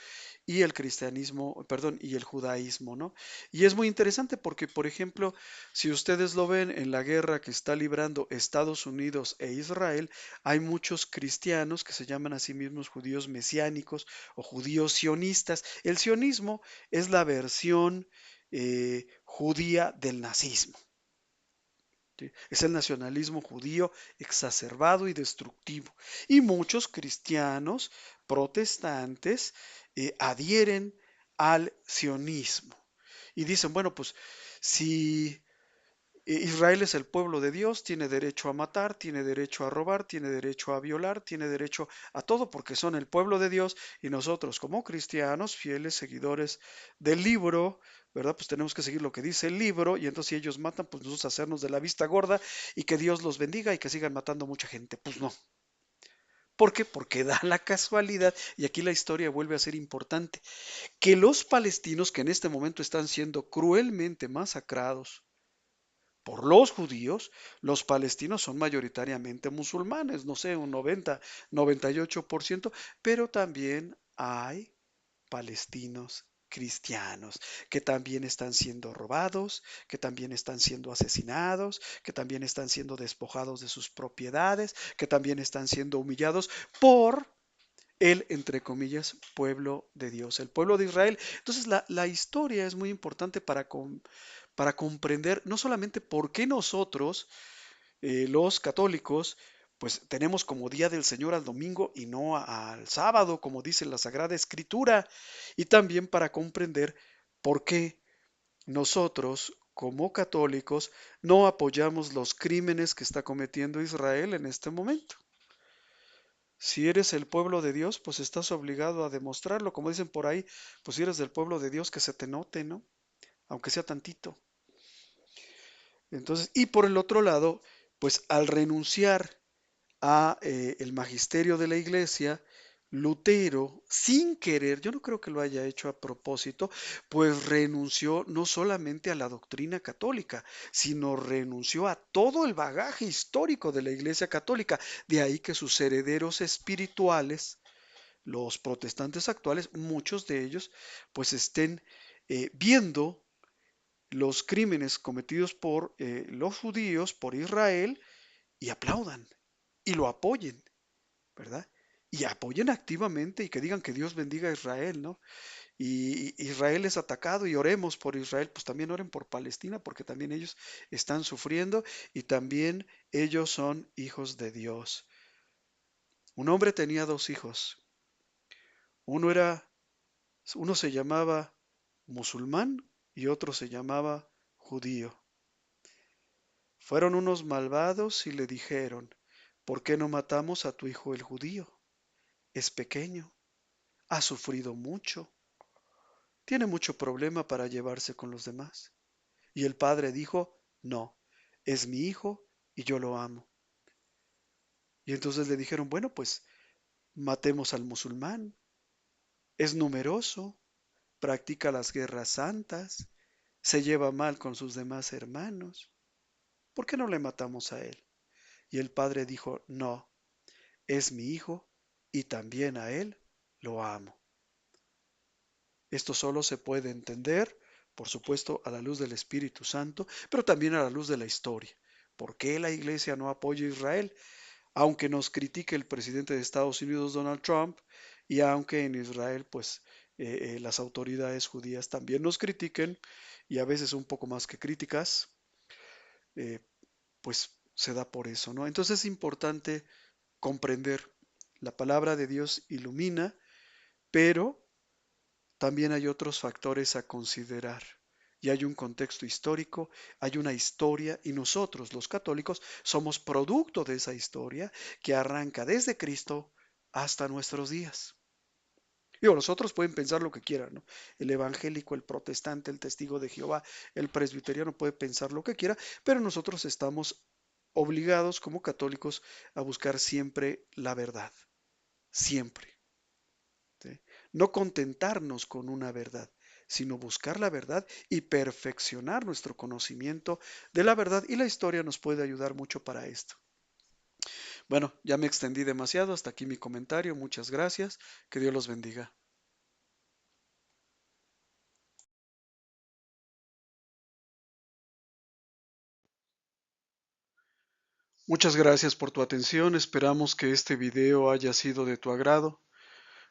y el cristianismo, perdón, y el judaísmo, ¿no? Y es muy interesante porque, por ejemplo, si ustedes lo ven en la guerra que está librando Estados Unidos e Israel, hay muchos cristianos que se llaman a sí mismos judíos mesiánicos o judíos sionistas. El sionismo es la versión judía del nazismo. ¿Sí? Es el nacionalismo judío exacerbado y destructivo. Y muchos cristianos protestantes adhieren al sionismo. Y dicen, bueno, pues si Israel es el pueblo de Dios, tiene derecho a matar, tiene derecho a robar, tiene derecho a violar, tiene derecho a todo porque son el pueblo de Dios y nosotros como cristianos, fieles seguidores del libro, ¿verdad? Pues tenemos que seguir lo que dice el libro y entonces si ellos matan, pues nosotros hacernos de la vista gorda y que Dios los bendiga y que sigan matando mucha gente. Pues no. ¿Por qué? Porque da la casualidad, y aquí la historia vuelve a ser importante, que los palestinos que en este momento están siendo cruelmente masacrados por los judíos, los palestinos son mayoritariamente musulmanes, no sé, un 90, 98%, pero también hay palestinos cristianos que también están siendo robados, que también están siendo asesinados, que también están siendo despojados de sus propiedades, que también están siendo humillados por el, entre comillas, pueblo de Dios, el pueblo de Israel. Entonces la historia es muy importante para comprender no solamente por qué nosotros, los católicos, pues tenemos como día del Señor al domingo y no al sábado, como dice la Sagrada Escritura, y también para comprender por qué nosotros, como católicos, no apoyamos los crímenes que está cometiendo Israel en este momento. Si eres el pueblo de Dios, pues estás obligado a demostrarlo. Como dicen por ahí, pues si eres del pueblo de Dios, que se te note, ¿no? Aunque sea tantito. Entonces, y por el otro lado, pues al renunciar a el magisterio de la iglesia, Lutero, sin querer, yo no creo que lo haya hecho a propósito, pues renunció no solamente a la doctrina católica, sino renunció a todo el bagaje histórico de la iglesia católica. De ahí que sus herederos espirituales, los protestantes actuales, muchos de ellos, pues estén viendo los crímenes cometidos por los judíos, por Israel, y aplaudan y lo apoyen, ¿verdad? Y apoyen activamente y que digan que Dios bendiga a Israel, ¿no? Y Israel es atacado y oremos por Israel, pues también oren por Palestina porque también ellos están sufriendo y también ellos son hijos de Dios. Un hombre tenía dos hijos. Uno era, uno se llamaba musulmán y otro se llamaba judío. Fueron unos malvados y le dijeron, ¿por qué no matamos a tu hijo el judío? Es pequeño, ha sufrido mucho, tiene mucho problema para llevarse con los demás. Y el padre dijo, no, es mi hijo y yo lo amo. Y entonces le dijeron, bueno, pues matemos al musulmán, es numeroso, practica las guerras santas, se lleva mal con sus demás hermanos, ¿por qué no le matamos a él? Y el padre dijo, no, es mi hijo y también a él lo amo. Esto solo se puede entender, por supuesto, a la luz del Espíritu Santo, pero también a la luz de la historia. ¿Por qué la iglesia no apoya a Israel? Aunque nos critique el presidente de Estados Unidos, Donald Trump, y aunque en Israel, pues, las autoridades judías también nos critiquen, y a veces un poco más que críticas, eh, pues se da por eso, ¿no? Entonces es importante comprender, la palabra de Dios ilumina, pero también hay otros factores a considerar. Y hay un contexto histórico, hay una historia, y nosotros, los católicos, somos producto de esa historia que arranca desde Cristo hasta nuestros días. Digo, los otros pueden pensar lo que quieran, ¿no? El evangélico, el protestante, el testigo de Jehová, el presbiteriano puede pensar lo que quiera, pero nosotros estamos obligados como católicos a buscar siempre la verdad, siempre. ¿Sí? No contentarnos con una verdad, sino buscar la verdad y perfeccionar nuestro conocimiento de la verdad, y la historia nos puede ayudar mucho para esto. Bueno, ya me extendí demasiado, hasta aquí mi comentario, muchas gracias, que Dios los bendiga. Muchas gracias por tu atención, esperamos que este video haya sido de tu agrado.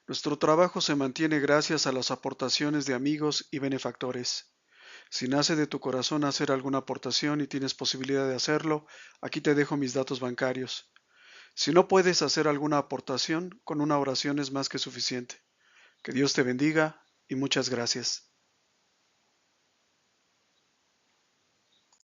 Nuestro trabajo se mantiene gracias a las aportaciones de amigos y benefactores. Si nace de tu corazón hacer alguna aportación y tienes posibilidad de hacerlo, aquí te dejo mis datos bancarios. Si no puedes hacer alguna aportación, con una oración es más que suficiente. Que Dios te bendiga y muchas gracias.